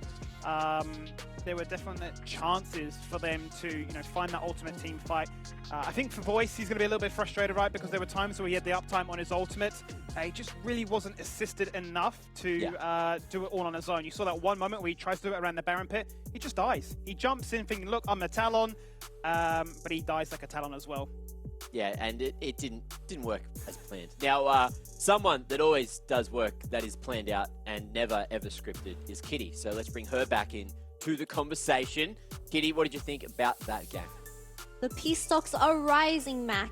there were definite chances for them to, find that ultimate team fight. I think for Voice, he's going to be a little bit frustrated, right? Because there were times where he had the uptime on his ultimate. He just really wasn't assisted enough to do it all on his own. You saw that one moment where he tries to do it around the Baron pit. He just dies. He jumps in thinking, look, I'm a Talon, but he dies like a Talon as well. Yeah, and it didn't work as planned. Now, someone that always does work that is planned out and never ever scripted is Kitty. So let's bring her back in to the conversation. Kitty, what did you think about that game? The peace stocks are rising, Mac.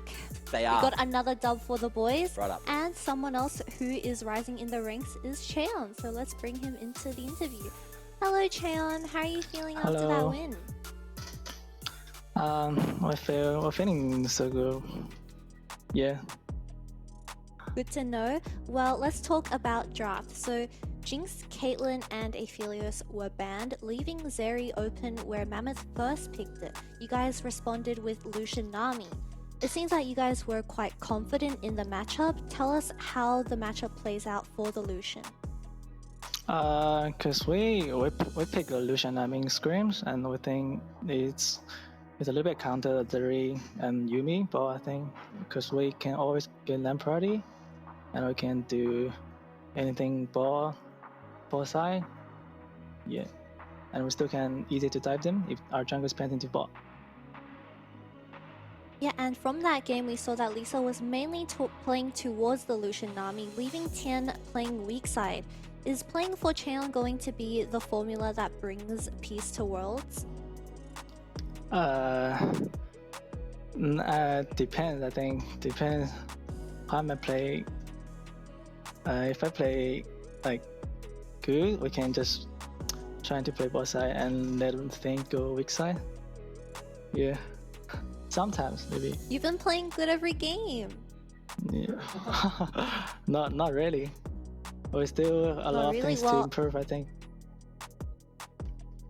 They are. We got another dub for the boys. Right up. And someone else who is rising in the ranks is Cheon. So let's bring him into the interview. Hello, Cheon. How are you feeling after that win? We're feeling so good. Yeah. Good to know. Well, let's talk about draft. So Jinx, Caitlyn, and Aphelios were banned, leaving Zeri open where Mammoth first picked it. You guys responded with Lucian Nami. It seems like you guys were quite confident in the matchup. Tell us how the matchup plays out for the Lucian. Cause we pick the Lucian Nami scrims, and we think it's a little bit counter Zeri and Yumi, but I think because we can always get land party, and we can do anything ball side, yeah, and we still can easy to dive them if our jungle is planting to bot. Yeah, and from that game, we saw that Lisa was mainly playing towards the Lucian Nami, leaving Tian playing weak side. Is playing for Cheon going to be the formula that brings peace to Worlds? Depends. I think depends how I play. If I play like good, we can just try to play both side and let them think go weak side. Yeah, sometimes maybe. You've been playing good every game. Yeah, not really. There's still a lot of things to improve, I think.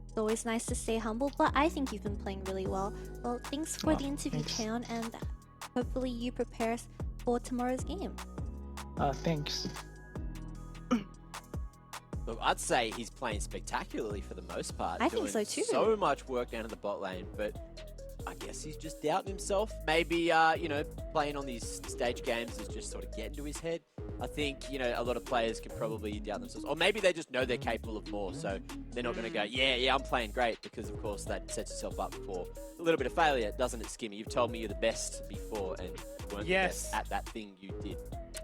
It's always nice to stay humble, but I think you've been playing really well. Well, thanks for the interview, Cheon, and hopefully you prepare for tomorrow's game. Thanks. Look, I'd say he's playing spectacularly for the most part. I think so too. So much work down in the bot lane, but I guess he's just doubting himself. Maybe, playing on these stage games is just sort of getting to his head. I think, a lot of players can probably doubt themselves. Or maybe they just know they're capable of more, so they're not going to go, yeah, I'm playing great, because, of course, that sets yourself up for a little bit of failure, doesn't it, Skimmy? You've told me you're the best before and weren't the best at that thing you did.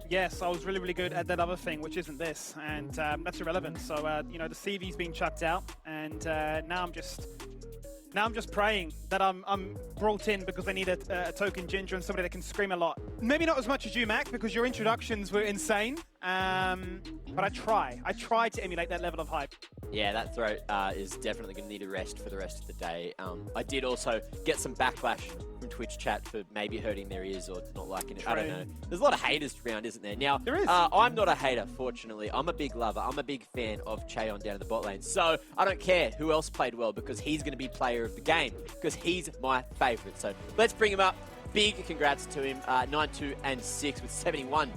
Yes, I was really, really good at that other thing, which isn't this, and that's irrelevant. So, the CV's been chucked out, and now I'm just praying that I'm brought in because they need a token ginger and somebody that can scream a lot. Maybe not as much as you, Mac, because your introductions were insane. But I try to emulate that level of hype. Yeah, that throat is definitely going to need a rest for the rest of the day. I did also get some backlash from Twitch chat for maybe hurting their ears or not liking it. True. I don't know. There's a lot of haters around, isn't there? Now, there is. I'm not a hater, fortunately. I'm a big lover. I'm a big fan of Cheon down in the bot lane. So I don't care who else played well because he's going to be player of the game because he's my favourite. So let's bring him up. Big congrats to him. 9-2 and 6 with 71%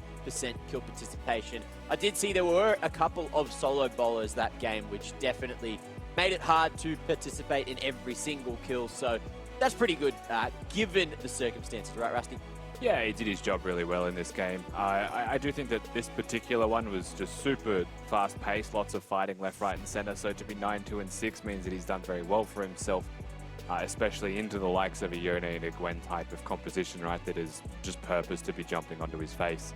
kill participation. I did see there were a couple of solo bowlers that game, which definitely made it hard to participate in every single kill. So that's pretty good, given the circumstances, right, Rusty? Yeah, he did his job really well in this game. I do think that this particular one was just super fast-paced, lots of fighting left, right, and center. So to be 9-2 and 6 means that he's done very well for himself, especially into the likes of a Yone and a Gwen type of composition, right, that is just purpose to be jumping onto his face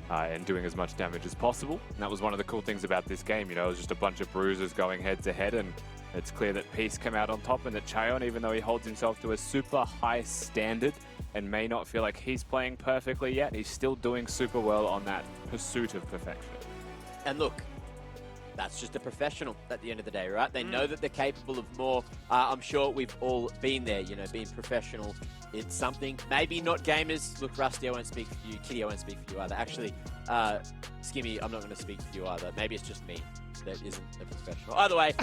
and doing as much damage as possible. And that was one of the cool things about this game. It was just a bunch of bruisers going head-to-head, and it's clear that Peace came out on top and that Cheon, even though he holds himself to a super high standard and may not feel like he's playing perfectly yet, he's still doing super well on that pursuit of perfection. And look, that's just a professional at the end of the day, right? They know that they're capable of more. I'm sure we've all been there, being professional. It's something, maybe not gamers. Look, Rusty, I won't speak for you. Kitty, I won't speak for you either. Actually, Skimmy, I'm not going to speak for you either. Maybe it's just me that isn't a professional. Either way,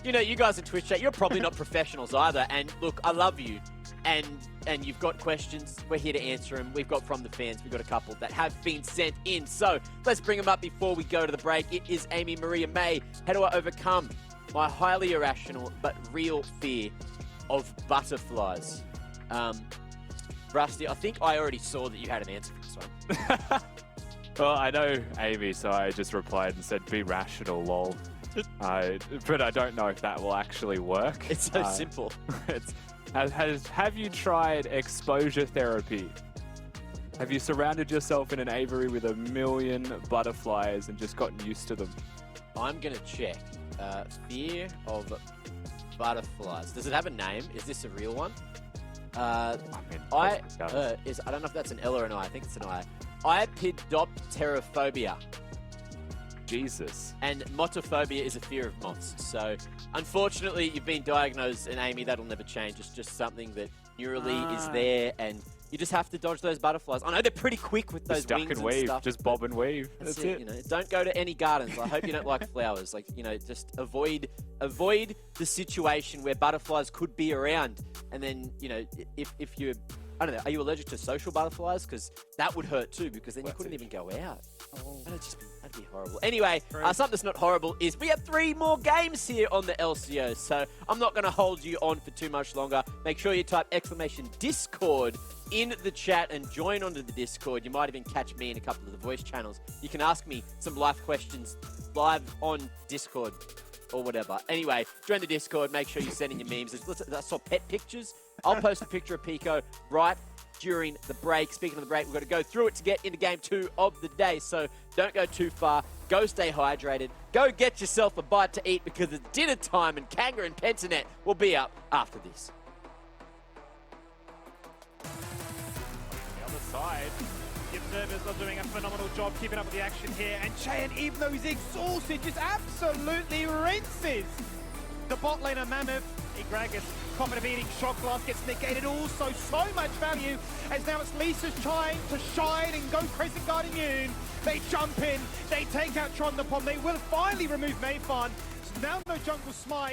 you guys in Twitch chat, you're probably not professionals either. And look, I love you. And you've got questions. We're here to answer them. We've got from the fans. We've got a couple that have been sent in. So let's bring them up before we go to the break. It is Amy Maria May. How do I overcome my highly irrational but real fear of butterflies. Rusty, I think I already saw that you had an answer for this one. Well, I know Amy, so I just replied and said, be rational, lol. But I don't know if that will actually work. It's so simple. Have you tried exposure therapy? Have you surrounded yourself in an aviary with 1 million butterflies and just gotten used to them? I'm going to check. Fear of butterflies. Does it have a name? Is this a real one? I don't know if that's an L or an I. I think it's an I. Ipidopterophobia. Jesus. And motophobia is a fear of moths. So, unfortunately, you've been diagnosed, and Amy, that'll never change. It's just something that neurally is there, and you just have to dodge those butterflies. I know they're pretty quick with those wings and weave. stuff. Just bob and weave. That's it. You know, don't go to any gardens. I hope you don't like flowers. Like, you know, just avoid the situation where butterflies could be around. And then, you know, if you're, I don't know, are you allergic to social butterflies? Because that would hurt too, because then you couldn't even go out. That'd be horrible. Anyway, something that's not horrible is we have 3 more games here on the LCO, so I'm not going to hold you on for too much longer. Make sure you type !Discord in the chat and join onto the Discord. You might even catch me in a couple of the voice channels. You can ask me some live questions live on Discord or whatever. Anyway, join the Discord. Make sure you send in your memes. I saw pet pictures. I'll post a picture of Pico right during the break. Speaking of the break, we've got to go through it to get into game 2 of the day. So don't go too far. Go stay hydrated. Go get yourself a bite to eat because it's dinner time, and Kanga and Pentanet will be up after this. The other side, the observers are doing a phenomenal job keeping up with the action here, and Cheyenne, even though he's exhausted, just absolutely rinses the bot laner Mammoth. Igragas, common of eating shot glass gets negated. Also, so much value as now it's Lisa's trying to shine and go Crescent Guard immune. They jump in, they take out Tron the Pom. They will finally remove Mayfarn. So now no jungle smite.